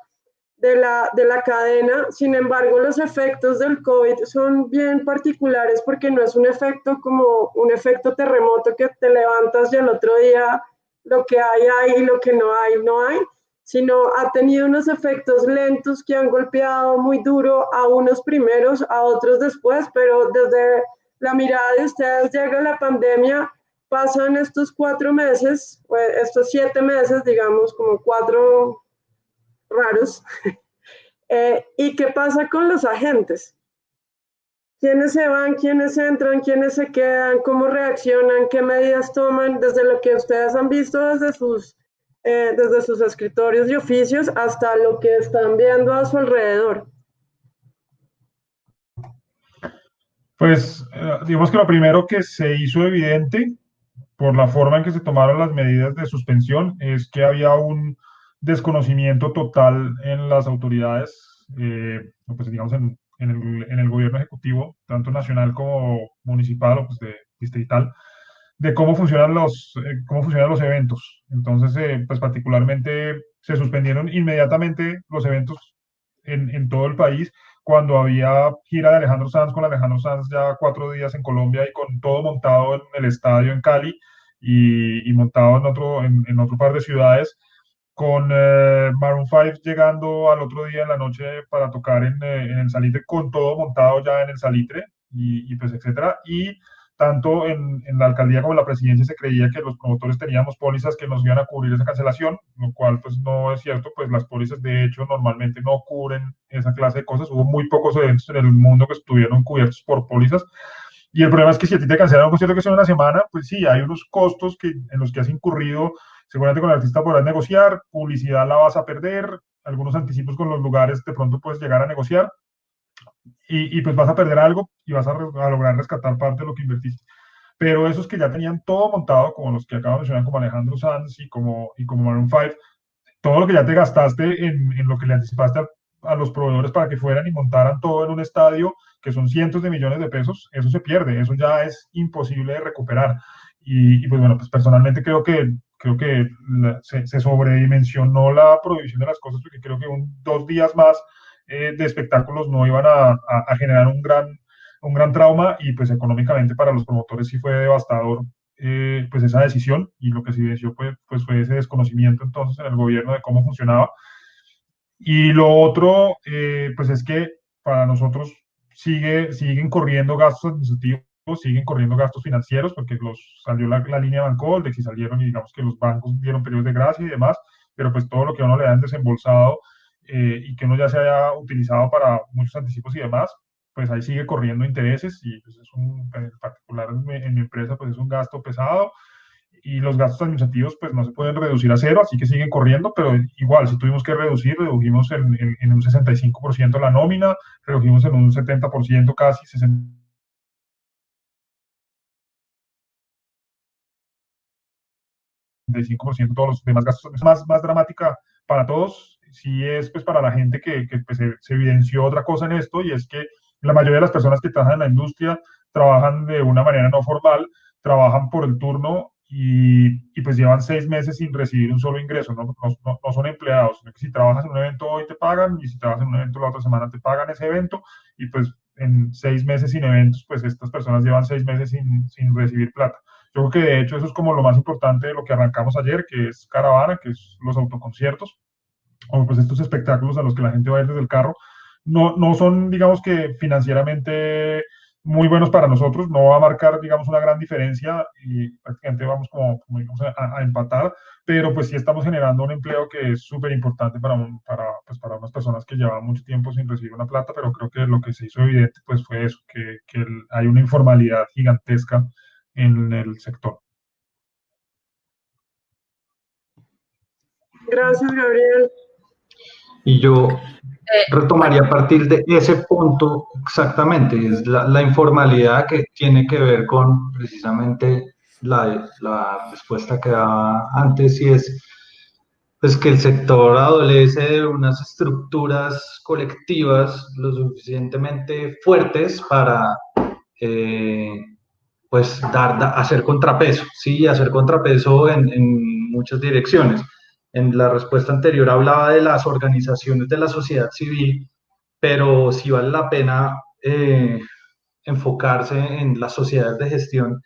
de la cadena. Sin embargo, los efectos del COVID son bien particulares porque no es un efecto como un efecto terremoto que te levantas y al otro día lo que hay y lo que no hay, sino ha tenido unos efectos lentos que han golpeado muy duro a unos primeros, a otros después, pero desde la mirada de ustedes llega la pandemia, pasan estos 4 meses, estos 7 meses, digamos, como 4 raros. ¿Y qué pasa con los agentes? ¿Quiénes se van, quiénes entran, quiénes se quedan, cómo reaccionan, qué medidas toman, desde lo que ustedes han visto desde sus escritorios y oficios hasta lo que están viendo a su alrededor? Pues digamos que lo primero que se hizo evidente por la forma en que se tomaron las medidas de suspensión es que había un desconocimiento total en las autoridades, pues digamos en el gobierno ejecutivo, tanto nacional como municipal o pues de distrital, de cómo funcionan los eventos. Entonces, pues particularmente se suspendieron inmediatamente los eventos en todo el país cuando había gira de Alejandro Sanz, con Alejandro Sanz ya 4 días en Colombia y con todo montado en el estadio en Cali y montado en otro par de ciudades, con Maroon 5 llegando al otro día en la noche para tocar en el Salitre, con todo montado ya en el Salitre y pues etcétera. Y tanto en la alcaldía como en la presidencia se creía que los promotores teníamos pólizas que nos iban a cubrir esa cancelación, lo cual pues no es cierto, pues las pólizas de hecho normalmente no cubren esa clase de cosas. Hubo muy pocos eventos en el mundo que estuvieron cubiertos por pólizas. Y el problema es que si a ti te cancelan un concierto que sea una semana, pues sí, hay unos costos en los que has incurrido. Seguramente con el artista podrás negociar, publicidad la vas a perder, algunos anticipos con los lugares de pronto puedes llegar a negociar y pues vas a perder algo y vas a lograr rescatar parte de lo que invertiste. Pero esos que ya tenían todo montado, como los que acabo de mencionar, como Alejandro Sanz y como Maroon 5, todo lo que ya te gastaste en lo que le anticipaste a los proveedores para que fueran y montaran todo en un estadio, que son cientos de millones de pesos, eso se pierde, eso ya es imposible de recuperar. Y pues bueno, pues personalmente creo que se sobredimensionó la prohibición de las cosas, porque creo que 2 días más de espectáculos no iban a generar un gran trauma, y pues económicamente para los promotores sí fue devastador pues esa decisión, y lo que se evidenció pues fue ese desconocimiento entonces en el gobierno de cómo funcionaba. Y lo otro, pues es que para nosotros siguen corriendo gastos administrativos, siguen corriendo gastos financieros, porque salió la línea Bancoldex y salieron, y digamos que los bancos dieron periodos de gracia y demás, pero pues todo lo que a uno le han desembolsado y que uno ya se haya utilizado para muchos anticipos y demás, pues ahí sigue corriendo intereses, y pues en particular en mi empresa, pues es un gasto pesado, y los gastos administrativos pues no se pueden reducir a cero, así que siguen corriendo, pero igual, si tuvimos que redujimos en un 65% la nómina, redujimos en un 70% casi, 60%. 35% todos los demás gastos. Es más dramática para todos, sí es pues para la gente que pues, se evidenció otra cosa en esto, y es que la mayoría de las personas que trabajan en la industria trabajan de una manera no formal, trabajan por el turno y pues llevan 6 meses sin recibir un solo ingreso, no son empleados, sino que si trabajas en un evento hoy te pagan y si trabajas en un evento la otra semana te pagan ese evento y pues en 6 meses sin eventos, pues estas personas llevan 6 meses sin recibir plata. Yo creo que de hecho eso es como lo más importante de lo que arrancamos ayer, que es Caravana, que es los autoconciertos, o pues estos espectáculos a los que la gente va a ir desde el carro. No son, digamos que financieramente muy buenos para nosotros, no va a marcar, digamos, una gran diferencia y prácticamente vamos como digamos, a empatar, pero pues sí estamos generando un empleo que es súper importante pues para unas personas que llevan mucho tiempo sin recibir una plata, pero creo que lo que se hizo evidente pues fue eso, que hay una informalidad gigantesca en el sector. Gracias, Gabriel. Y yo retomaría a partir de ese punto exactamente, es la informalidad que tiene que ver con precisamente la respuesta que daba antes, y es pues que el sector adolece de unas estructuras colectivas lo suficientemente fuertes para eh, pues hacer contrapeso, ¿sí? Hacer contrapeso en muchas direcciones. En la respuesta anterior hablaba de las organizaciones de la sociedad civil, pero sí vale la pena enfocarse en las sociedades de gestión,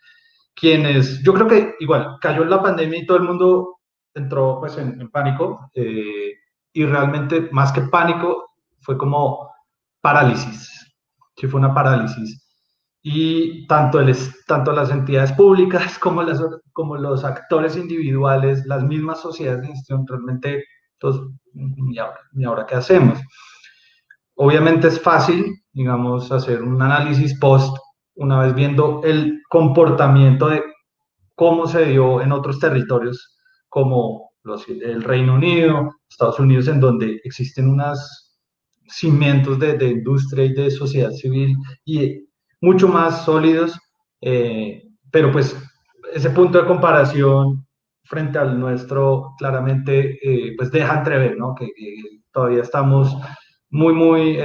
quienes, yo creo que igual cayó la pandemia y todo el mundo entró pues en pánico, y realmente más que pánico fue como parálisis, sí fue una parálisis. Y tanto las entidades públicas como los actores individuales, las mismas sociedades de gestión, realmente, entonces, ¿y ahora qué hacemos? Obviamente es fácil, digamos, hacer un análisis post, una vez viendo el comportamiento de cómo se dio en otros territorios como el Reino Unido, Estados Unidos, en donde existen unos cimientos de industria y de sociedad civil y mucho más sólidos, pero pues ese punto de comparación frente al nuestro claramente pues deja entrever, ¿no? Que todavía estamos muy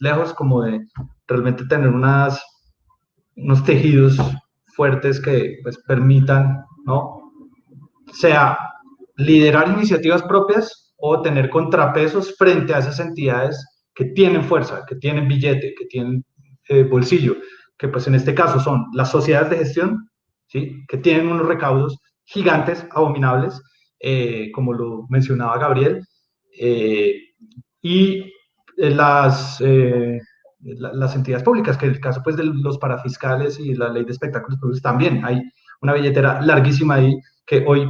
lejos como de realmente tener unos tejidos fuertes que pues, permitan, ¿no? Sea liderar iniciativas propias o tener contrapesos frente a esas entidades que tienen fuerza, que tienen billete, que tienen bolsillo, que pues en este caso son las sociedades de gestión, ¿sí? Que tienen unos recaudos gigantes, abominables, como lo mencionaba Gabriel, y las entidades públicas, que en el caso pues de los parafiscales y la ley de espectáculos públicos también hay una billetera larguísima ahí que hoy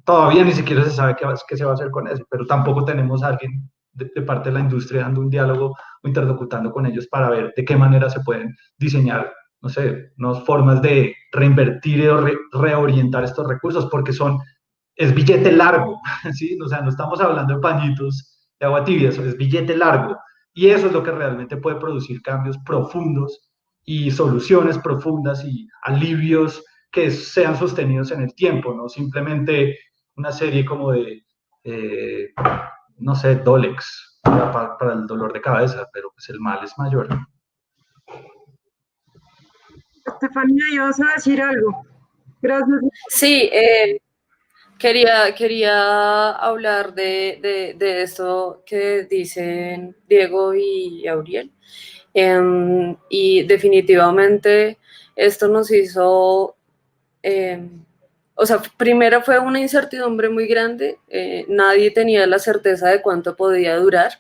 todavía ni siquiera se sabe qué se va a hacer con eso, pero tampoco tenemos a alguien de parte de la industria dando un diálogo o interlocutando con ellos para ver de qué manera se pueden diseñar, no sé, unas formas de reinvertir o reorientar estos recursos, porque es billete largo, ¿sí? O sea, no estamos hablando de pañitos de agua tibia, eso es billete largo. Y eso es lo que realmente puede producir cambios profundos y soluciones profundas y alivios que sean sostenidos en el tiempo, no simplemente una serie como de, no sé, Dolex para el dolor de cabeza, pero pues el mal es mayor. Estefanía, ibas a decir algo. Gracias. Sí, quería hablar de esto que dicen Diego y Gabriel. Y definitivamente esto nos hizo, o sea, primero fue una incertidumbre muy grande, nadie tenía la certeza de cuánto podía durar.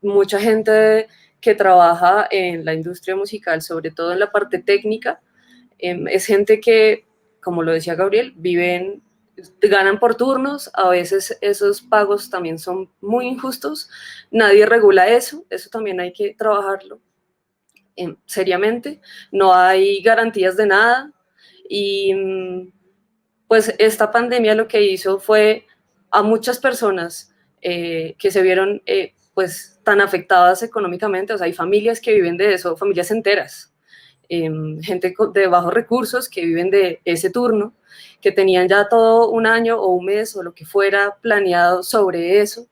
Mucha gente que trabaja en la industria musical, sobre todo en la parte técnica, es gente que, como lo decía Gabriel, ganan por turnos, a veces esos pagos también son muy injustos, nadie regula eso también hay que trabajarlo seriamente, no hay garantías de nada y pues esta pandemia lo que hizo fue a muchas personas que se vieron pues tan afectadas económicamente, o sea, hay familias que viven de eso, familias enteras, gente de bajos recursos que viven de ese turno, que tenían ya todo un año o un mes o lo que fuera planeado sobre eso,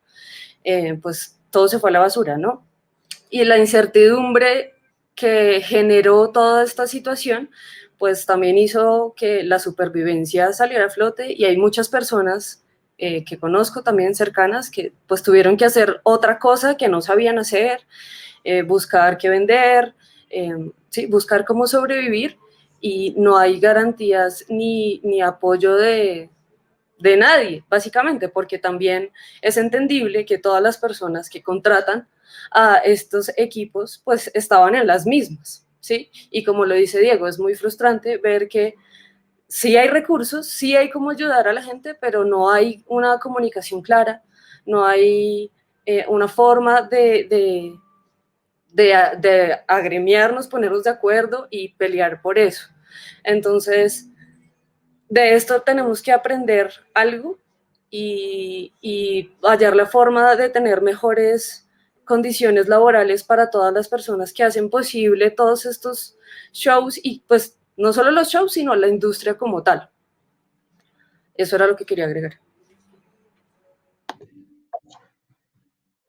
pues todo se fue a la basura, ¿no? Y la incertidumbre que generó toda esta situación, pues también hizo que la supervivencia saliera a flote, y hay muchas personas que conozco también cercanas que pues tuvieron que hacer otra cosa que no sabían hacer, buscar qué vender, sí, buscar cómo sobrevivir, y no hay garantías ni apoyo de nadie, básicamente, porque también es entendible que todas las personas que contratan a estos equipos, pues estaban en las mismas, ¿sí? Y como lo dice Diego, es muy frustrante ver que sí hay recursos, sí hay cómo ayudar a la gente, pero no hay una comunicación clara, no hay una forma de agremiarnos, ponernos de acuerdo y pelear por eso. Entonces, de esto tenemos que aprender algo y hallar la forma de tener mejores condiciones laborales para todas las personas que hacen posible todos estos shows, y pues no solo los shows, sino la industria como tal. Eso era lo que quería agregar.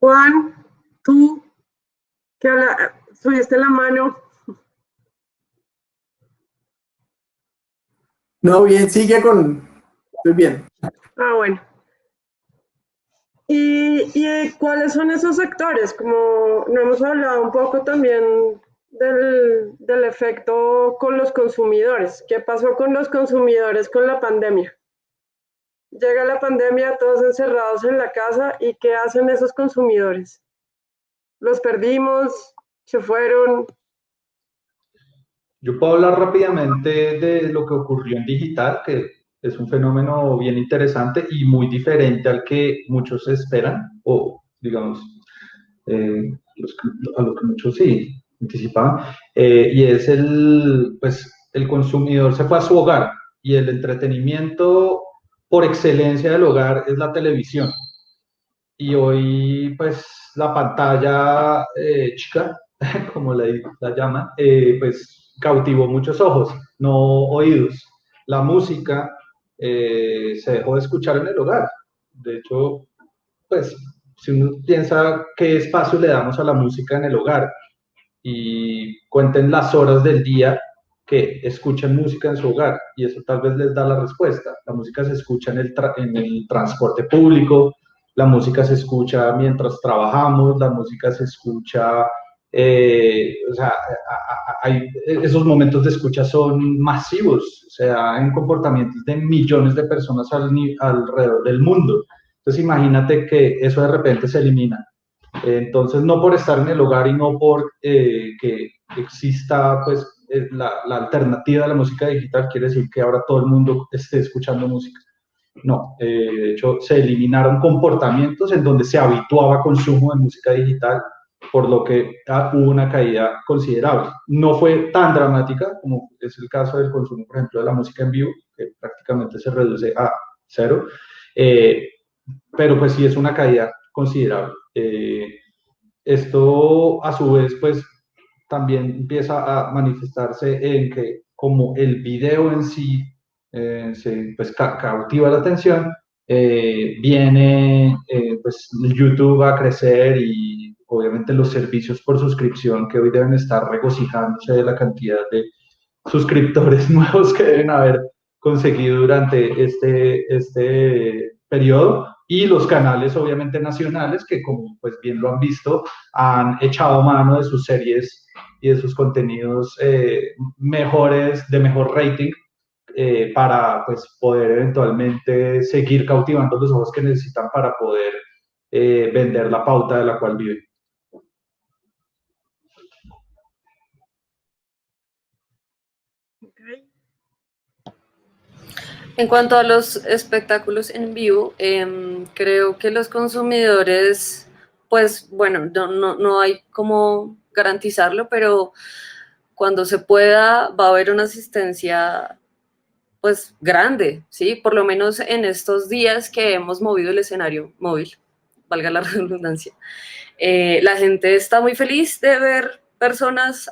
Juan, tú que subiste la mano. No, bien, sigue con... Estoy bien. Ah, bueno. ¿Y cuáles son esos sectores? Como no hemos hablado un poco también del efecto con los consumidores. ¿Qué pasó con los consumidores con la pandemia? Llega la pandemia, todos encerrados en la casa, ¿y qué hacen esos consumidores? ¿Los perdimos? ¿Se fueron? Yo puedo hablar rápidamente de lo que ocurrió en digital, que es un fenómeno bien interesante y muy diferente al que muchos esperan, o digamos, a lo que muchos sí anticipaban, y es pues, el consumidor se fue a su hogar, y el entretenimiento por excelencia del hogar es la televisión. Y hoy, pues, la pantalla chica, como la llaman, pues cautivó muchos ojos, no oídos. La música se dejó de escuchar en el hogar. De hecho, pues, si uno piensa qué espacio le damos a la música en el hogar y cuenten las horas del día que escuchan música en su hogar, y eso tal vez les da la respuesta. La música se escucha en el transporte público, la música se escucha mientras trabajamos, la música se escucha, o sea, esos momentos de escucha son masivos, o sea, en comportamientos de millones de personas alrededor del mundo. Entonces imagínate que eso de repente se elimina. Entonces, no por estar en el hogar y no por que exista pues, la alternativa de la música digital, quiere decir que ahora todo el mundo esté escuchando música. No, de hecho, se eliminaron comportamientos en donde se habituaba consumo de música digital, por lo que hubo una caída considerable. No fue tan dramática como es el caso del consumo, por ejemplo, de la música en vivo, que prácticamente se reduce a cero, pero pues sí es una caída considerable. Esto a su vez pues también empieza a manifestarse en que como el video en sí pues cautiva la atención, viene pues YouTube a crecer, y obviamente los servicios por suscripción que hoy deben estar regocijándose de la cantidad de suscriptores nuevos que deben haber conseguido durante este periodo, y los canales obviamente nacionales que, como pues bien lo han visto, han echado mano de sus series y de sus contenidos mejores, de mejor rating, para pues poder eventualmente seguir cautivando los ojos que necesitan para poder vender la pauta de la cual viven. Okay. En cuanto a los espectáculos en vivo, creo que los consumidores, pues bueno, no hay cómo garantizarlo, pero cuando se pueda va a haber una asistencia pues grande, ¿sí? Por lo menos en estos días que hemos movido el escenario móvil, valga la redundancia. La gente está muy feliz de ver personas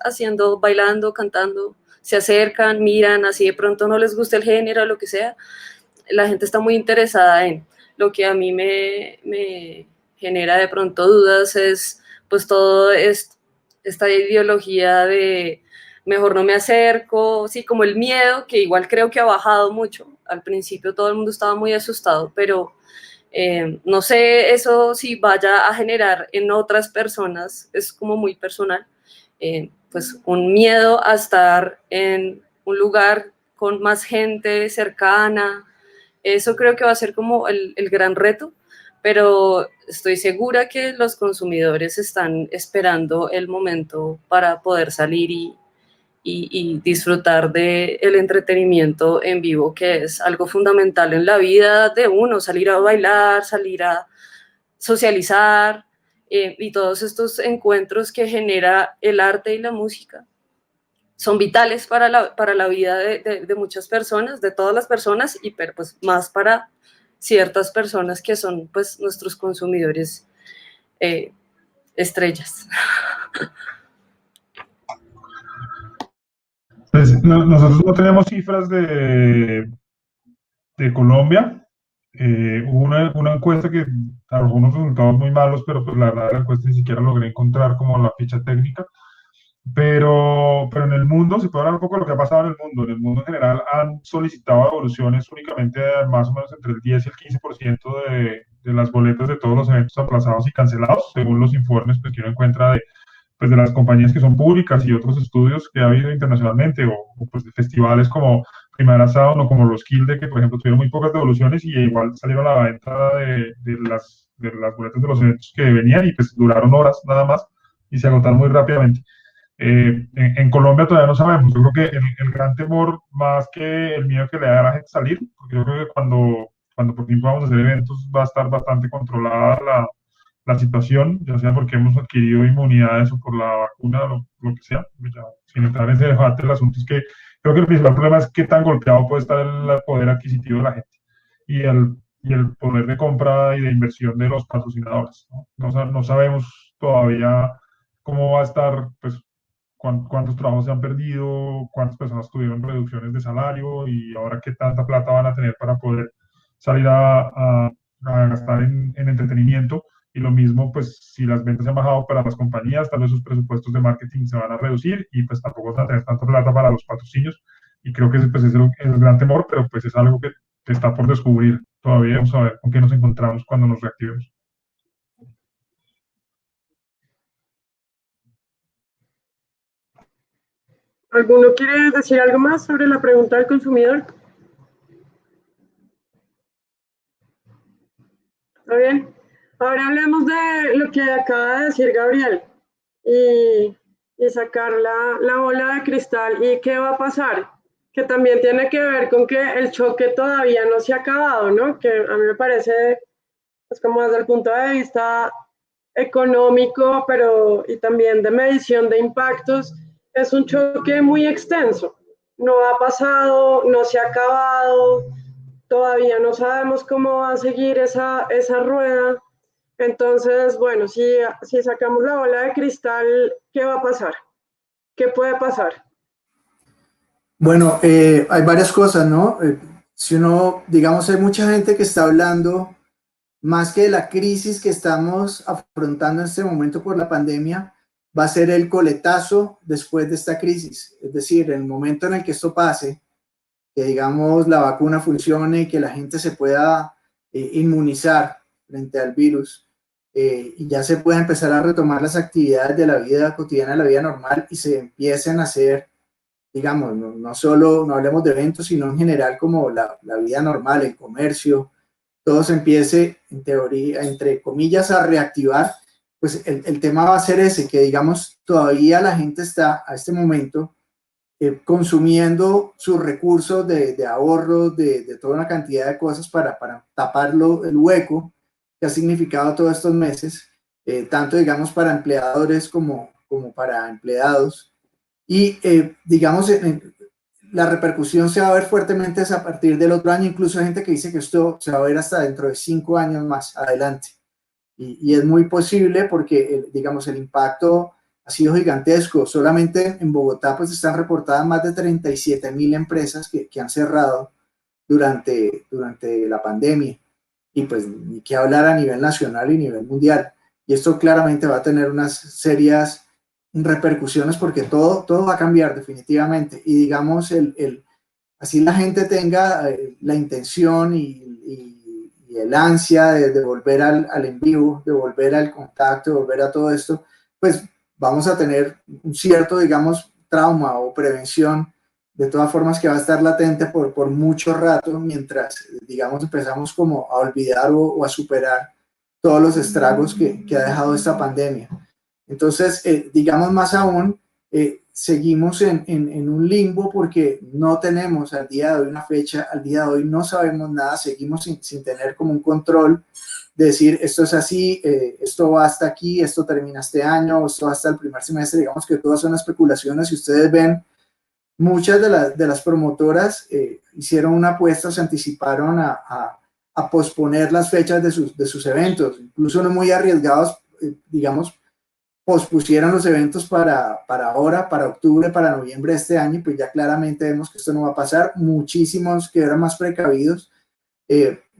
bailando, cantando, se acercan, miran, así de pronto no les gusta el género, lo que sea, la gente está muy interesada en. Lo que a mí me genera de pronto dudas es pues todo esta ideología de mejor no me acerco, sí, como el miedo, que igual creo que ha bajado mucho. Al principio todo el mundo estaba muy asustado, pero no sé eso si vaya a generar en otras personas, es como muy personal, pues un miedo a estar en un lugar con más gente cercana. Eso creo que va a ser como el gran reto, pero estoy segura que los consumidores están esperando el momento para poder salir y disfrutar del entretenimiento en vivo, que es algo fundamental en la vida de uno, salir a bailar, salir a socializar, y todos estos encuentros que genera el arte y la música son vitales para la vida de muchas personas, de todas las personas, y pero pues más para ciertas personas que son pues nuestros consumidores estrellas. Pues, nosotros no tenemos cifras de Colombia. Hubo una encuesta que arrojó unos resultados muy malos, pero pues la verdad la encuesta ni siquiera logré encontrar como la ficha técnica. Pero en el mundo, se puede hablar un poco de lo que ha pasado en el mundo. En el mundo en general han solicitado devoluciones únicamente más o menos entre el 10 y el 15% de las boletas de todos los eventos aplazados y cancelados, según los informes pues, que uno encuentra pues, de las compañías que son públicas y otros estudios que ha habido internacionalmente, o pues, de festivales como Primavera Sound o como Roskilde, que por ejemplo tuvieron muy pocas devoluciones y igual salieron a la venta de las boletas de los eventos que venían y pues duraron horas nada más y se agotaron muy rápidamente. En Colombia todavía no sabemos. Yo creo que el gran temor, más que el miedo que le da a la gente salir, porque yo creo que cuando por fin vamos a hacer eventos va a estar bastante controlada la situación, ya sea porque hemos adquirido inmunidades o por la vacuna, lo que sea. Ya, sin entrar en ese debate, el asunto es que creo que el principal problema es qué tan golpeado puede estar el poder adquisitivo de la gente y el poder de compra y de inversión de los patrocinadores, ¿no? No sabemos todavía cómo va a estar, pues, cuántos trabajos se han perdido, cuántas personas tuvieron reducciones de salario y ahora qué tanta plata van a tener para poder salir a gastar en entretenimiento. Y lo mismo, pues, si las ventas se han bajado para las compañías, tal vez sus presupuestos de marketing se van a reducir y pues tampoco van a tener tanta plata para los patrocinios. Y creo que ese pues, es el gran temor, pero pues es algo que está por descubrir. Todavía vamos a ver con qué nos encontramos cuando nos reactivemos. ¿Alguno quiere decir algo más sobre la pregunta del consumidor? ¿Está bien? Ahora hablemos de lo que acaba de decir Gabriel y sacar la bola de cristal y qué va a pasar, que también tiene que ver con que el choque todavía no se ha acabado, ¿no? Que a mí me parece, pues como desde el punto de vista económico, pero y también de medición de impactos, es un choque muy extenso. No ha pasado, no se ha acabado, todavía no sabemos cómo va a seguir esa rueda. Entonces, bueno, si sacamos la bola de cristal, ¿qué va a pasar? ¿Qué puede pasar? Bueno, hay varias cosas, ¿no? Si uno, digamos, hay mucha gente que está hablando más que de la crisis que estamos afrontando en este momento por la pandemia, va a ser el coletazo después de esta crisis. Es decir, el momento en el que esto pase, que digamos la vacuna funcione y que la gente se pueda inmunizar frente al virus, y ya se pueda empezar a retomar las actividades de la vida cotidiana, de la vida normal, y se empiecen a hacer, digamos, no solo, no hablemos de eventos, sino en general como la vida normal, el comercio, todo se empiece, en teoría, entre comillas, a reactivar, pues el tema va a ser ese, que digamos, todavía la gente está a este momento consumiendo sus recursos de ahorros, de toda una cantidad de cosas para taparlo, el hueco que ha significado todos estos meses, tanto digamos para empleadores como para empleados. Y digamos, la repercusión se va a ver fuertemente a partir del otro año. Incluso hay gente que dice que esto se va a ver hasta dentro de 5 años más adelante. Y es muy posible porque, digamos, el impacto ha sido gigantesco. Solamente en Bogotá pues están reportadas más de 37.000 empresas que han cerrado durante la pandemia. Y pues ni qué hablar a nivel nacional y nivel mundial. Y esto claramente va a tener unas serias repercusiones porque todo va a cambiar definitivamente. Y digamos, así la gente tenga la intención y el ansia de volver al en vivo, de volver al contacto, de volver a todo esto, pues vamos a tener un cierto, digamos, trauma o prevención, de todas formas que va a estar latente por mucho rato, mientras, digamos, empezamos como a olvidar o a superar todos los estragos que ha dejado esta pandemia. Entonces, digamos más aún, seguimos en un limbo porque no tenemos al día de hoy una fecha, al día de hoy no sabemos nada, seguimos sin tener como un control de decir esto es así, esto va hasta aquí, esto termina este año, esto va hasta el primer semestre. Digamos que todas son especulaciones. Si ustedes ven, muchas de las promotoras hicieron una apuesta, se anticiparon a posponer las fechas de sus eventos, incluso no muy arriesgados, digamos, pospusieron los eventos para ahora, para octubre, para noviembre de este año, y pues ya claramente vemos que esto no va a pasar. Muchísimos que eran más precavidos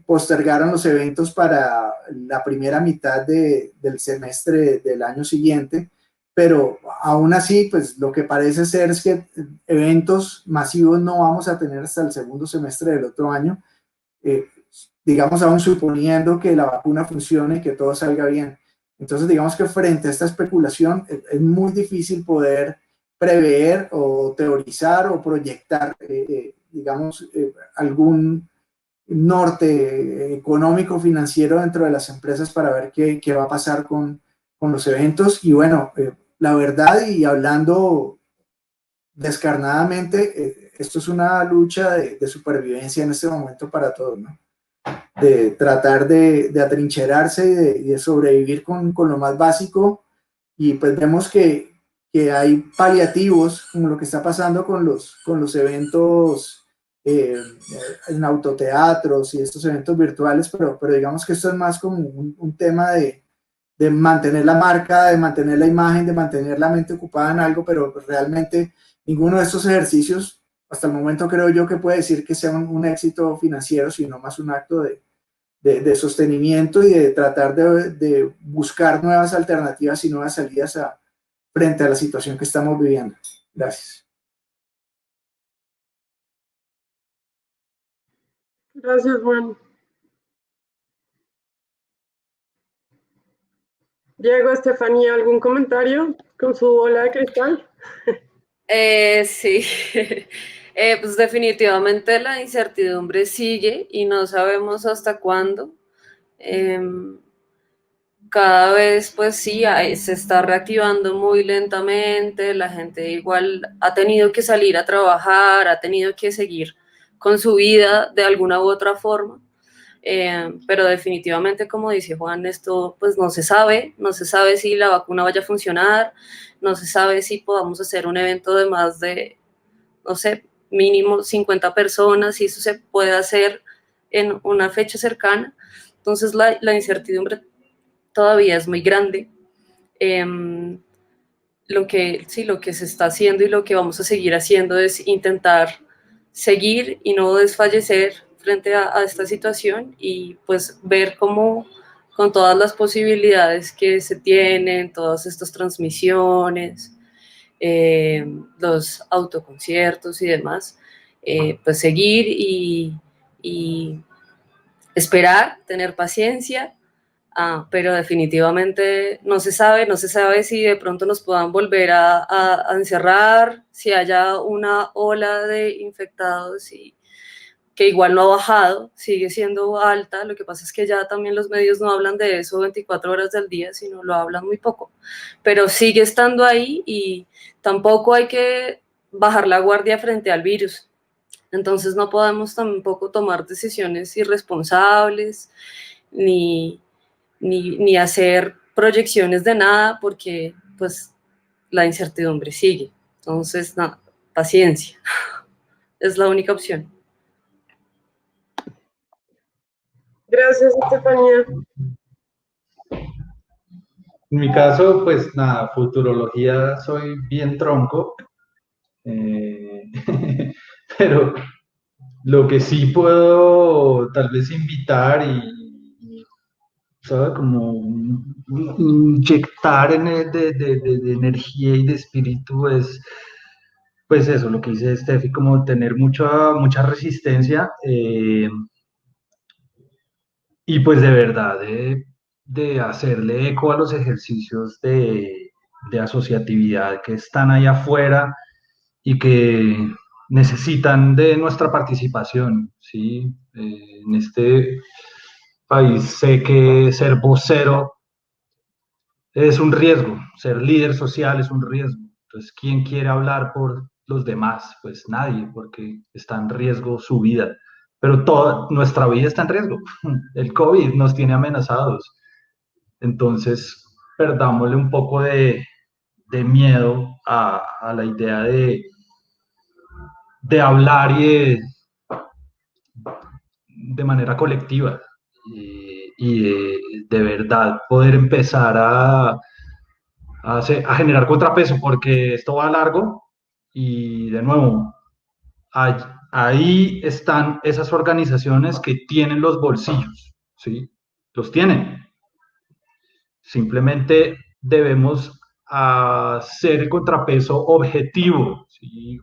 postergaron los eventos para la primera mitad del semestre del año siguiente, pero aún así, pues lo que parece ser es que eventos masivos no vamos a tener hasta el segundo semestre del otro año, digamos, aún suponiendo que la vacuna funcione y que todo salga bien. Entonces, digamos que frente a esta especulación es muy difícil poder prever o teorizar o proyectar, digamos, algún norte económico, financiero dentro de las empresas para ver qué va a pasar con los eventos. Y bueno, la verdad, y hablando descarnadamente, esto es una lucha de supervivencia en este momento para todos, ¿no? De tratar de atrincherarse y de sobrevivir con lo más básico. Y pues vemos que hay paliativos, como lo que está pasando con los eventos en autoteatros y estos eventos virtuales, pero digamos que esto es más como un tema de mantener la marca, de mantener la imagen, de mantener la mente ocupada en algo, pero realmente ninguno de estos ejercicios, hasta el momento creo yo que puede decir que sea un éxito financiero, sino más un acto de sostenimiento y de tratar de buscar nuevas alternativas y nuevas salidas frente a la situación que estamos viviendo. Gracias. Gracias, Juan. Diego, Estefanía, ¿algún comentario con su bola de cristal? Sí, pues definitivamente la incertidumbre sigue y no sabemos hasta cuándo. Cada vez, pues sí, se está reactivando muy lentamente, la gente igual ha tenido que salir a trabajar, ha tenido que seguir con su vida de alguna u otra forma. Pero definitivamente, como dice Juan, esto pues no se sabe si la vacuna vaya a funcionar, no se sabe si podamos hacer un evento de más de, no sé, mínimo 50 personas, si eso se puede hacer en una fecha cercana. Entonces la incertidumbre todavía es muy grande. Lo que se está haciendo y lo que vamos a seguir haciendo es intentar seguir y no desfallecer frente a esta situación y pues ver cómo con todas las posibilidades que se tienen, todas estas transmisiones, los autoconciertos y demás, pues seguir y esperar, tener paciencia. Pero definitivamente no se sabe si de pronto nos puedan volver a encerrar, si haya una ola de infectados y que igual no ha bajado, sigue siendo alta. Lo que pasa es que ya también los medios no hablan de eso 24 horas del día, sino lo hablan muy poco, pero sigue estando ahí y tampoco hay que bajar la guardia frente al virus. Entonces no podemos tampoco tomar decisiones irresponsables ni hacer proyecciones de nada porque pues la incertidumbre sigue. Entonces, no, paciencia, es la única opción. Gracias, Estefanía. En mi caso, pues nada, futurología soy bien tronco, eh, pero lo que sí puedo tal vez invitar y, ¿sabe? Como inyectar de energía y de espíritu es, pues eso, lo que dice Steffi, como tener mucha resistencia y pues de verdad de hacerle eco a los ejercicios de asociatividad que están allá afuera y que necesitan de nuestra participación, ¿sí? En este país sé que ser vocero es un riesgo, ser líder social es un riesgo. Entonces, ¿quién quiere hablar por los demás? Pues nadie, porque está en riesgo su vida. Pero toda nuestra vida está en riesgo. El COVID nos tiene amenazados. Entonces, perdámosle un poco de miedo a la idea de hablar de manera colectiva y de verdad poder empezar a generar contrapeso, porque esto va largo y de nuevo, ahí están esas organizaciones que tienen los bolsillos, ¿sí? Los tienen. Simplemente debemos hacer el contrapeso objetivo, ¿sí?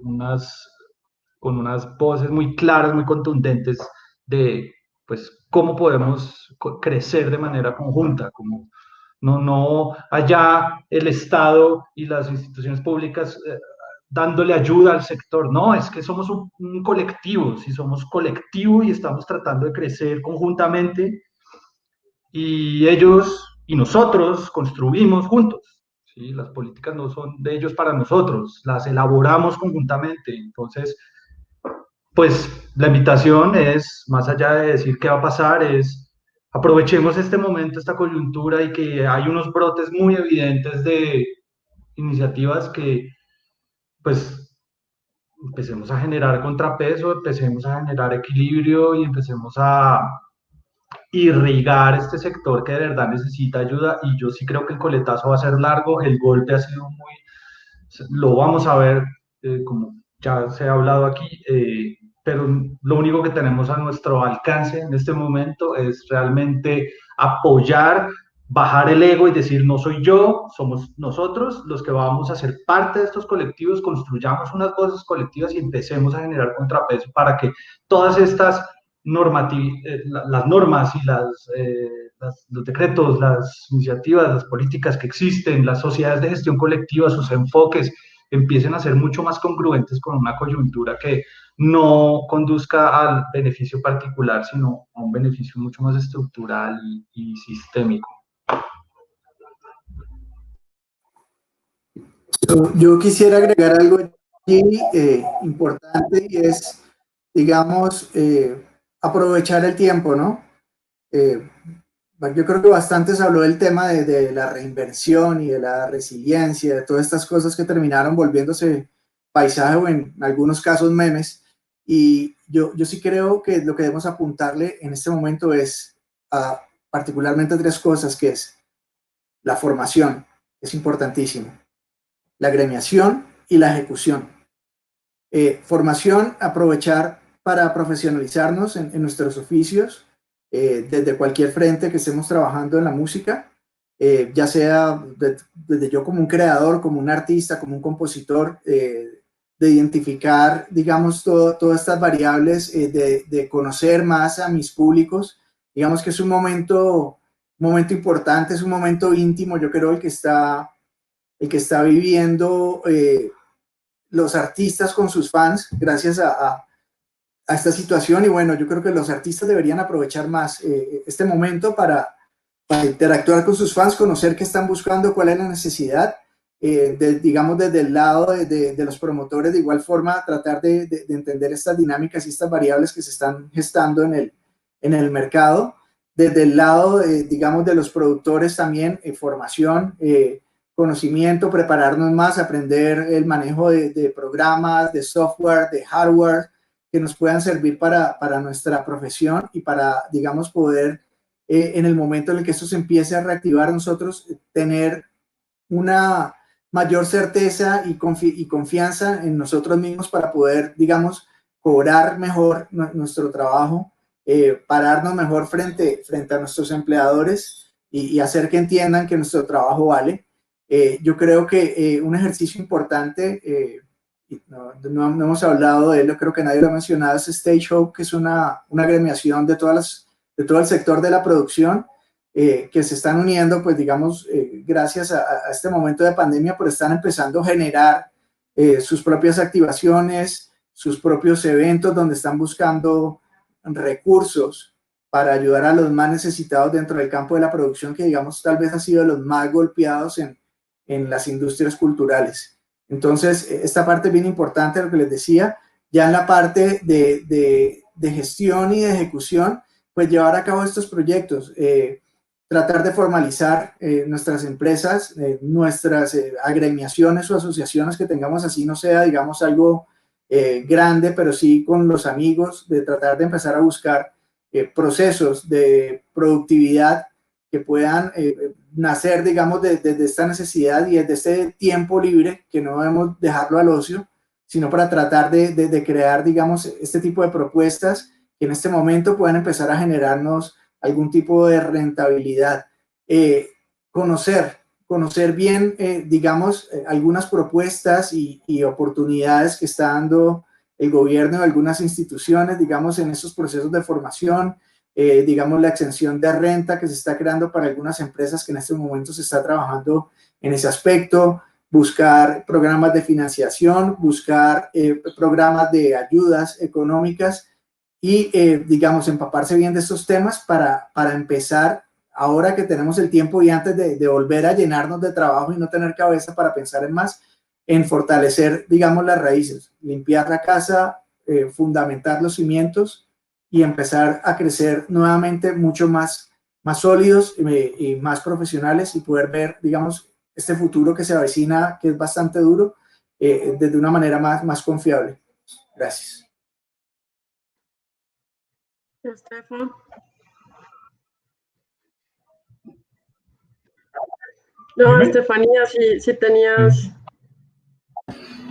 Con unas voces muy claras, muy contundentes de pues, cómo podemos crecer de manera conjunta, como no allá el Estado y las instituciones públicas dándole ayuda al sector. No, es que somos un colectivo, si somos colectivo y estamos tratando de crecer conjuntamente y ellos y nosotros construimos juntos. ¿Sí? Las políticas no son de ellos para nosotros, las elaboramos conjuntamente. Entonces, pues la invitación es, más allá de decir qué va a pasar, es aprovechemos este momento, esta coyuntura y que hay unos brotes muy evidentes de iniciativas que pues empecemos a generar contrapeso, empecemos a generar equilibrio y empecemos a irrigar este sector que de verdad necesita ayuda y yo sí creo que el coletazo va a ser largo, el golpe ha sido muy, lo vamos a ver como ya se ha hablado aquí, pero lo único que tenemos a nuestro alcance en este momento es realmente apoyar, bajar el ego y decir no soy yo, somos nosotros los que vamos a ser parte de estos colectivos, construyamos unas voces colectivas y empecemos a generar contrapeso para que todas estas las normas y los decretos, las iniciativas, las políticas que existen, las sociedades de gestión colectiva, sus enfoques, empiecen a ser mucho más congruentes con una coyuntura que no conduzca al beneficio particular, sino a un beneficio mucho más estructural y sistémico. Yo quisiera agregar algo aquí importante y es, digamos, aprovechar el tiempo, ¿no? Yo creo que bastante se habló del tema de la reinversión y de la resiliencia, de todas estas cosas que terminaron volviéndose paisaje o en algunos casos memes. Y yo sí creo que lo que debemos apuntarle en este momento es particularmente tres cosas, que es la formación, es importantísimo, la gremiación y la ejecución. Formación, aprovechar para profesionalizarnos en nuestros oficios, desde cualquier frente que estemos trabajando en la música, ya sea desde yo como un creador, como un artista, como un compositor, de identificar, digamos, todas estas variables, de conocer más a mis públicos. Digamos que es un momento importante, es un momento íntimo, yo creo, el que está viviendo los artistas con sus fans gracias a esta situación. Y bueno, yo creo que los artistas deberían aprovechar más este momento para interactuar con sus fans, conocer qué están buscando, cuál es la necesidad, digamos desde el lado de los promotores, de igual forma tratar de entender estas dinámicas y estas variables que se están gestando en el mercado. Desde el lado, digamos, de los productores también, formación, conocimiento, prepararnos más, aprender el manejo de programas, de software, de hardware, que nos puedan servir para nuestra profesión y para, digamos, poder en el momento en el que esto se empiece a reactivar, nosotros tener una mayor certeza y confianza en nosotros mismos para poder, digamos, cobrar mejor nuestro trabajo, pararnos mejor frente a nuestros empleadores y hacer que entiendan que nuestro trabajo vale. Yo creo que un ejercicio importante, no hemos hablado de él, yo creo que nadie lo ha mencionado, es Stage Hope, que es una agremiación de todo el sector de la producción, que se están uniendo, pues digamos, gracias a este momento de pandemia, pero están empezando a generar sus propias activaciones, sus propios eventos donde están buscando recursos para ayudar a los más necesitados dentro del campo de la producción, que digamos tal vez ha sido de los más golpeados en las industrias culturales. Entonces, esta parte es bien importante, lo que les decía. Ya en la parte de gestión y de ejecución, pues llevar a cabo estos proyectos, tratar de formalizar nuestras empresas, nuestras agremiaciones o asociaciones que tengamos, así no sea, digamos, algo grande, pero sí con los amigos, de tratar de empezar a buscar procesos de productividad que puedan nacer, digamos, desde esta necesidad y desde este tiempo libre, que no debemos dejarlo al ocio, sino para tratar de crear, digamos, este tipo de propuestas que en este momento puedan empezar a generarnos algún tipo de rentabilidad. Conocer bien, digamos, algunas propuestas y oportunidades que está dando el gobierno de algunas instituciones, digamos, en esos procesos de formación, digamos, la exención de renta que se está creando para algunas empresas que en este momento se está trabajando en ese aspecto, buscar programas de financiación, buscar programas de ayudas económicas y, digamos, empaparse bien de estos temas para empezar, ahora que tenemos el tiempo y antes de volver a llenarnos de trabajo y no tener cabeza para pensar en más, en fortalecer, digamos, las raíces, limpiar la casa, fundamentar los cimientos y empezar a crecer nuevamente mucho más sólidos y más profesionales y poder ver, digamos, este futuro que se avecina, que es bastante duro, desde una manera más confiable. Gracias. Estefan. No, Dime. Estefanía, si tenías...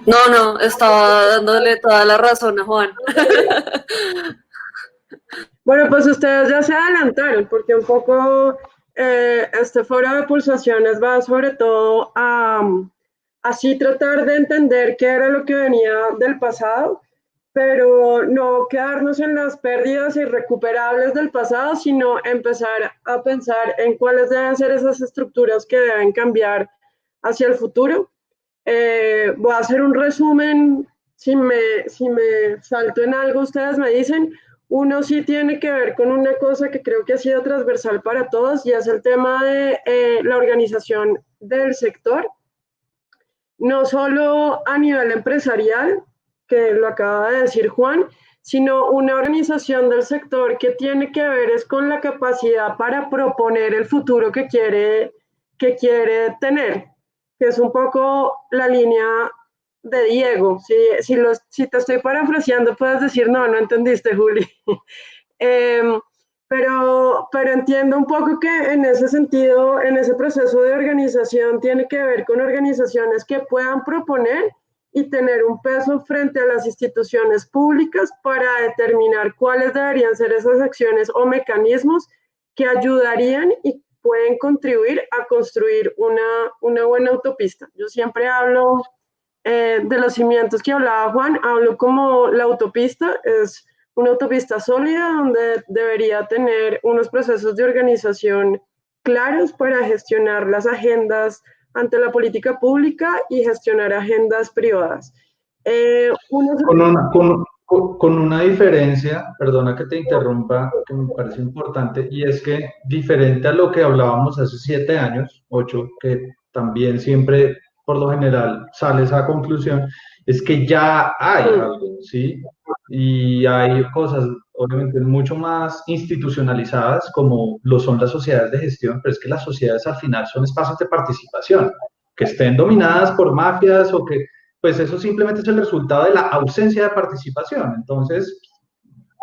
No, estaba dándole toda la razón a Juan. Bueno, pues ustedes ya se adelantaron, porque un poco este foro de pulsaciones va sobre todo a así tratar de entender qué era lo que venía del pasado, pero no quedarnos en las pérdidas irrecuperables del pasado, sino empezar a pensar en cuáles deben ser esas estructuras que deben cambiar hacia el futuro. Voy a hacer un resumen, si me salto en algo, ustedes me dicen. Uno sí tiene que ver con una cosa que creo que ha sido transversal para todos y es el tema de la organización del sector, no solo a nivel empresarial, que lo acaba de decir Juan, sino una organización del sector que tiene que ver es con la capacidad para proponer el futuro que quiere tener, que es un poco la línea de Diego. Si te estoy parafraseando, puedes decir, no entendiste, Juli. Pero entiendo un poco que en ese sentido, en ese proceso de organización, tiene que ver con organizaciones que puedan proponer y tener un peso frente a las instituciones públicas para determinar cuáles deberían ser esas acciones o mecanismos que ayudarían y pueden contribuir a construir una buena autopista. Yo siempre hablo de los cimientos que hablaba Juan, hablo como la autopista es una autopista sólida donde debería tener unos procesos de organización claros para gestionar las agendas ante la política pública y gestionar agendas privadas. Con una diferencia, perdona que te interrumpa, que me parece importante, y es que diferente a lo que hablábamos hace 7 años, 8, que también siempre por lo general sale esa conclusión, es que ya hay algo, ¿sí? Y hay cosas obviamente mucho más institucionalizadas como lo son las sociedades de gestión, pero es que las sociedades al final son espacios de participación, que estén dominadas por mafias o que, pues eso simplemente es el resultado de la ausencia de participación. Entonces,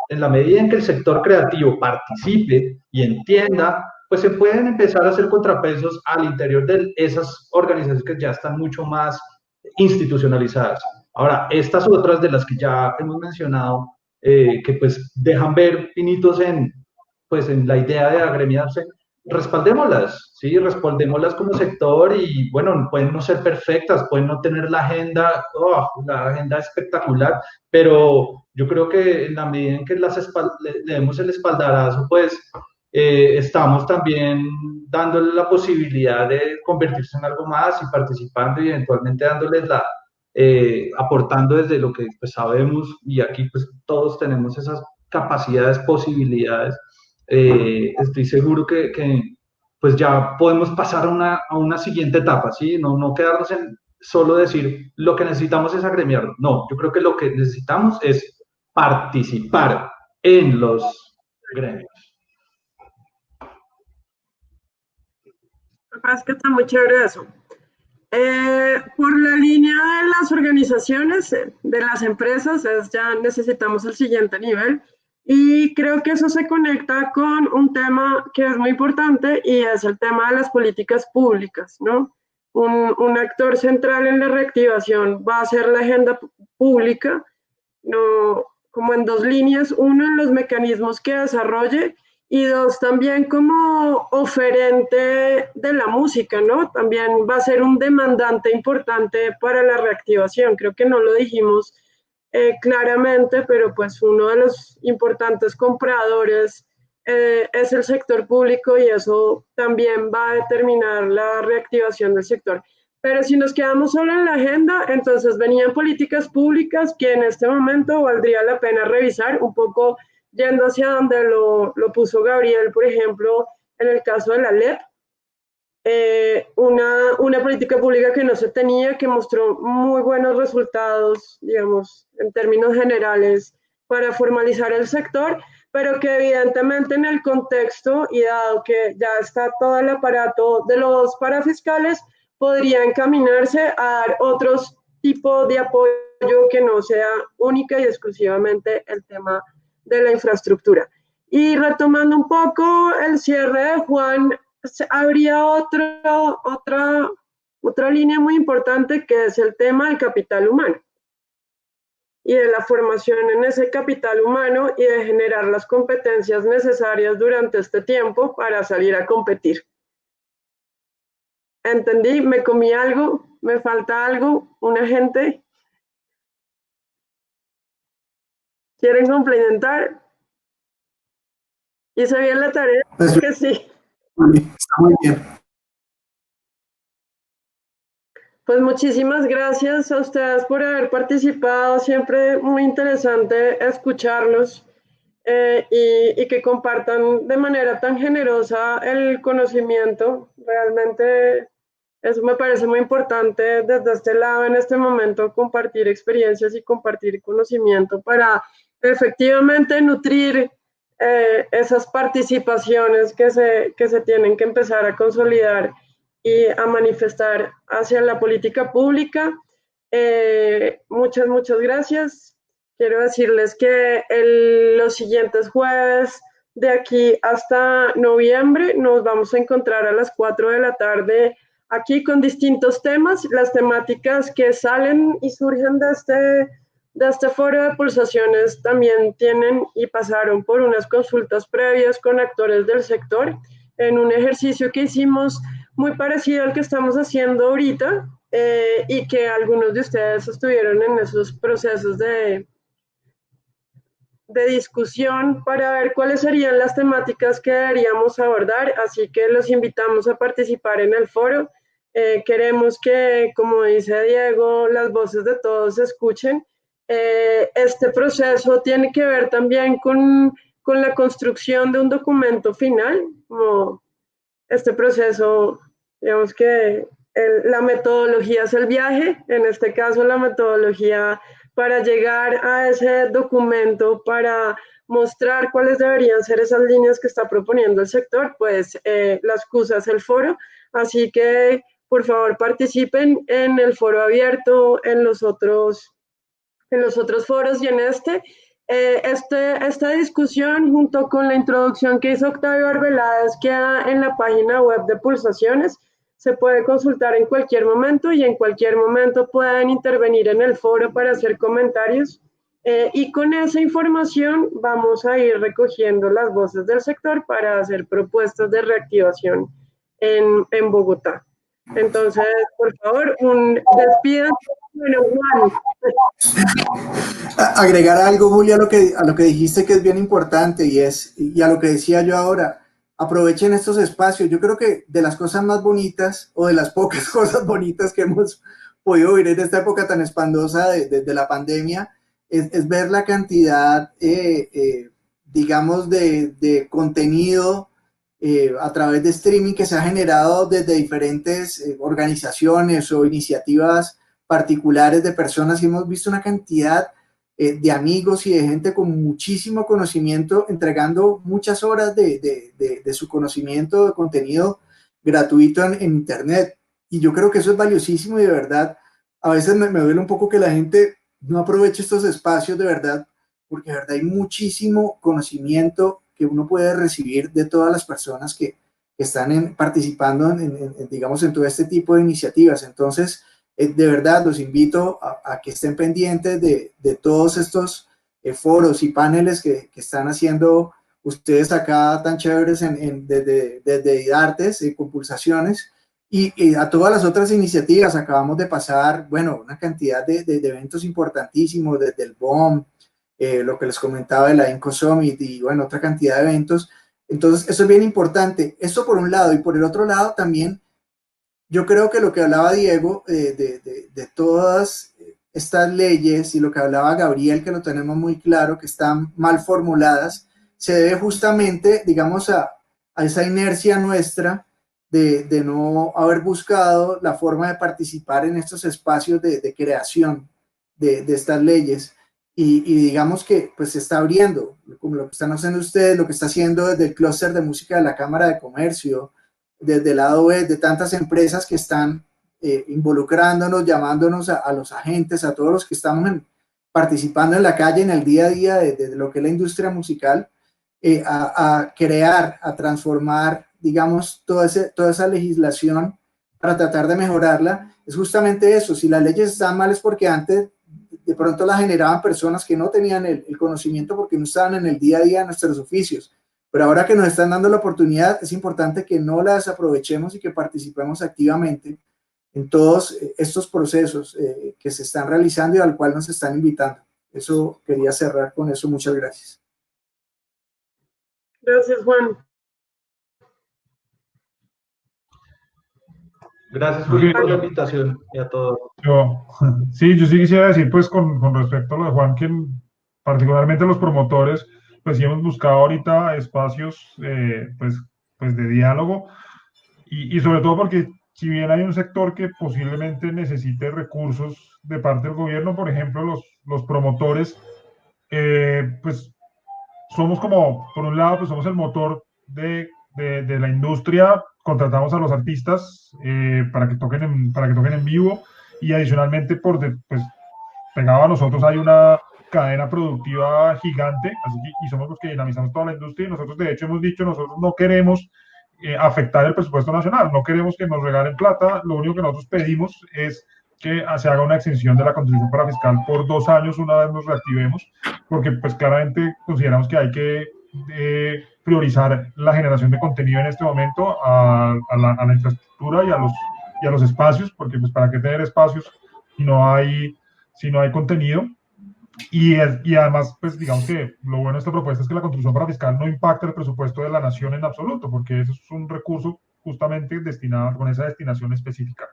en la medida en que el sector creativo participe y entienda, pues se pueden empezar a hacer contrapesos al interior de esas organizaciones que ya están mucho más institucionalizadas. Ahora, estas otras de las que ya hemos mencionado, que pues dejan ver pinitos pues en la idea de agremiarse, respaldémoslas, ¿sí? Respaldémoslas como sector y, bueno, pueden no ser perfectas, pueden no tener la agenda espectacular, pero yo creo que en la medida en que le demos el espaldarazo, pues estamos también dándole la posibilidad de convertirse en algo más y participando y eventualmente dándoles aportando desde lo que pues, sabemos y aquí pues todos tenemos esas capacidades, posibilidades. Estoy seguro que pues ya podemos pasar a una siguiente etapa, ¿sí? No quedarnos en solo decir lo que necesitamos es agremiar. No, yo creo que lo que necesitamos es participar en los gremios. Me parece que está muy chévere eso. Por la línea de las organizaciones, de las empresas, ya necesitamos el siguiente nivel y creo que eso se conecta con un tema que es muy importante y es el tema de las políticas públicas, ¿no? Un actor central en la reactivación va a ser la agenda pública, no, como en dos líneas, uno en los mecanismos que desarrolle y dos también como oferente de la música, ¿no? También va a ser un demandante importante para la reactivación. Creo que no lo dijimos claramente, pero pues uno de los importantes compradores es el sector público y eso también va a determinar la reactivación del sector. Pero si nos quedamos solo en la agenda, entonces venían políticas públicas que en este momento valdría la pena revisar un poco yendo hacia donde lo puso Gabriel, por ejemplo, en el caso de la LEP, una política pública que no se tenía, que mostró muy buenos resultados, digamos, en términos generales, para formalizar el sector, pero que evidentemente en el contexto y dado que ya está todo el aparato de los parafiscales, podría encaminarse a dar otros tipos de apoyo que no sea única y exclusivamente el tema de la infraestructura. Y retomando un poco el cierre de Juan, habría otra línea muy importante que es el tema del capital humano y de la formación en ese capital humano y de generar las competencias necesarias durante este tiempo para salir a competir. ¿Entendí? ¿Me comí algo? ¿Me falta algo? ¿Una gente? ¿Quieren complementar? ¿Hice bien la tarea? Pues, que sí. está muy bien. Pues muchísimas gracias a ustedes por haber participado, siempre muy interesante escucharlos y que compartan de manera tan generosa el conocimiento. Realmente eso me parece muy importante desde este lado en este momento, compartir experiencias y compartir conocimiento para efectivamente nutrir esas participaciones que se tienen que empezar a consolidar y a manifestar hacia la política pública. Muchas gracias. Quiero decirles que los siguientes jueves, de aquí hasta noviembre, nos vamos a encontrar a las 4 de la tarde aquí con distintos temas. Las temáticas que salen y surgen de este foro de pulsaciones también tienen y pasaron por unas consultas previas con actores del sector en un ejercicio que hicimos muy parecido al que estamos haciendo ahorita y que algunos de ustedes estuvieron en esos procesos de discusión para ver cuáles serían las temáticas que deberíamos abordar, así que los invitamos a participar en el foro. Queremos que, como dice Diego, las voces de todos se escuchen. Este proceso tiene que ver también con la construcción de un documento final, como este proceso, digamos que la metodología es el viaje, en este caso la metodología para llegar a ese documento, para mostrar cuáles deberían ser esas líneas que está proponiendo el sector, pues la excusa es el foro, así que por favor participen en el foro abierto, en los otros foros y en este, Esta discusión, junto con la introducción que hizo Octavio Arbeláez, queda en la página web de Pulsaciones. Se puede consultar en cualquier momento y en cualquier momento pueden intervenir en el foro para hacer comentarios. Y con esa información vamos a ir recogiendo las voces del sector para hacer propuestas de reactivación en Bogotá. Entonces, por favor, despidan. Bueno, Juan. Agregar algo, Julia, a lo que dijiste que es bien importante y a lo que decía yo ahora, aprovechen estos espacios. Yo creo que de las cosas más bonitas o de las pocas cosas bonitas que hemos podido vivir en esta época tan espantosa de la pandemia es ver la cantidad, digamos, de contenido a través de streaming que se ha generado desde diferentes organizaciones o iniciativas particulares de personas, y hemos visto una cantidad de amigos y de gente con muchísimo conocimiento entregando muchas horas de su conocimiento, de contenido gratuito en internet, y yo creo que eso es valiosísimo. Y de verdad a veces me duele un poco que la gente no aproveche estos espacios, de verdad, porque de verdad hay muchísimo conocimiento que uno puede recibir de todas las personas que están participando digamos, en todo este tipo de iniciativas. Entonces, de verdad, los invito a que estén pendientes de todos estos foros y paneles que están haciendo ustedes acá tan chéveres desde IDARTES, con Pulsaciones, y a todas las otras iniciativas. Acabamos de pasar, bueno, una cantidad de eventos importantísimos, desde el BOM, lo que les comentaba de la Inco Summit y, bueno, otra cantidad de eventos. Entonces, eso es bien importante. Eso por un lado, y por el otro lado también, yo creo que lo que hablaba Diego de todas estas leyes y lo que hablaba Gabriel, que lo tenemos muy claro, que están mal formuladas, se debe justamente, digamos, a esa inercia nuestra de no haber buscado la forma de participar en estos espacios de creación de estas leyes. Y digamos que pues se está abriendo, como lo que están haciendo ustedes, lo que está haciendo desde el clúster de música de la Cámara de Comercio, desde el lado B, de tantas empresas que están involucrándonos, llamándonos a los agentes, a todos los que estamos participando en la calle, en el día a día de lo que es la industria musical, a crear, a transformar, digamos, toda esa legislación para tratar de mejorarla. Es justamente eso. Si las leyes están mal es porque antes de pronto las generaban personas que no tenían el conocimiento, porque no estaban en el día a día de nuestros oficios. Pero ahora que nos están dando la oportunidad, es importante que no la desaprovechemos y que participemos activamente en todos estos procesos que se están realizando y al cual nos están invitando. Eso quería cerrar con eso. Muchas gracias. Gracias, Juan. Gracias, Juli, por la invitación y a todos. Yo sí quisiera decir, pues, con respecto a lo de Juan, que particularmente los promotores, pues sí hemos buscado ahorita espacios, pues de diálogo, y sobre todo porque si bien hay un sector que posiblemente necesite recursos de parte del gobierno, por ejemplo, los promotores, pues somos como, por un lado, pues somos el motor de la industria. Contratamos a los artistas para que toquen en vivo, y adicionalmente pues pegado a nosotros hay una cadena productiva gigante, así que, y somos los que dinamizamos toda la industria, y nosotros de hecho hemos dicho, nosotros no queremos afectar el presupuesto nacional, no queremos que nos regalen plata, lo único que nosotros pedimos es que se haga una exención de la contribución para fiscal por 2 años una vez nos reactivemos, porque pues claramente consideramos que hay que priorizar la generación de contenido en este momento a la infraestructura y a los espacios, porque pues para qué tener espacios si no hay contenido. Y además, pues digamos que lo bueno de esta propuesta es que la contribución para fiscal no impacta el presupuesto de la nación en absoluto, porque eso es un recurso justamente destinado con esa destinación específica.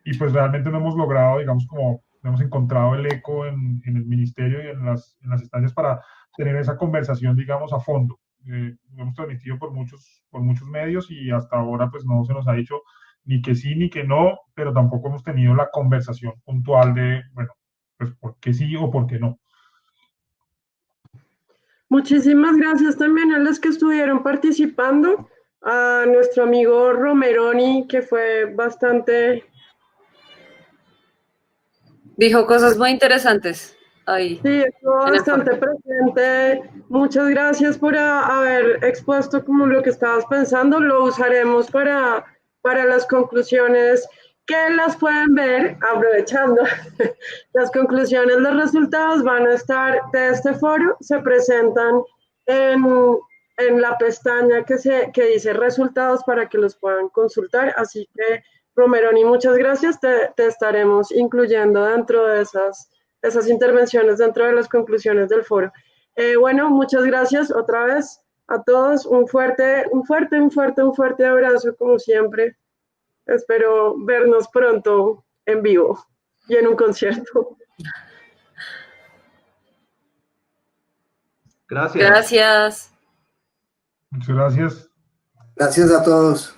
Y pues realmente no hemos logrado, digamos, como no hemos encontrado el eco en el ministerio y en las instancias para tener esa conversación, digamos, a fondo. Lo hemos transmitido por muchos medios y hasta ahora pues no se nos ha dicho ni que sí ni que no, pero tampoco hemos tenido la conversación puntual de, bueno, pues por qué sí o por qué no. Muchísimas gracias también a los que estuvieron participando, a nuestro amigo Romeroni, que fue bastante... Dijo cosas muy interesantes. ahí Sí, estuvo en el foro. bastante presente. Muchas gracias por haber expuesto como lo que estabas pensando. Lo usaremos para las conclusiones que las pueden ver, aprovechando. Las conclusiones, los resultados van a estar de este foro, se presentan en, en la pestaña que dice resultados para que los puedan consultar. Así que, Romeroni, muchas gracias. Te estaremos incluyendo dentro de esas intervenciones dentro de las conclusiones del foro. Bueno, muchas gracias otra vez a todos. Un fuerte abrazo, como siempre. Espero vernos pronto en vivo y en un concierto. Gracias. Gracias. Muchas gracias. Gracias a todos.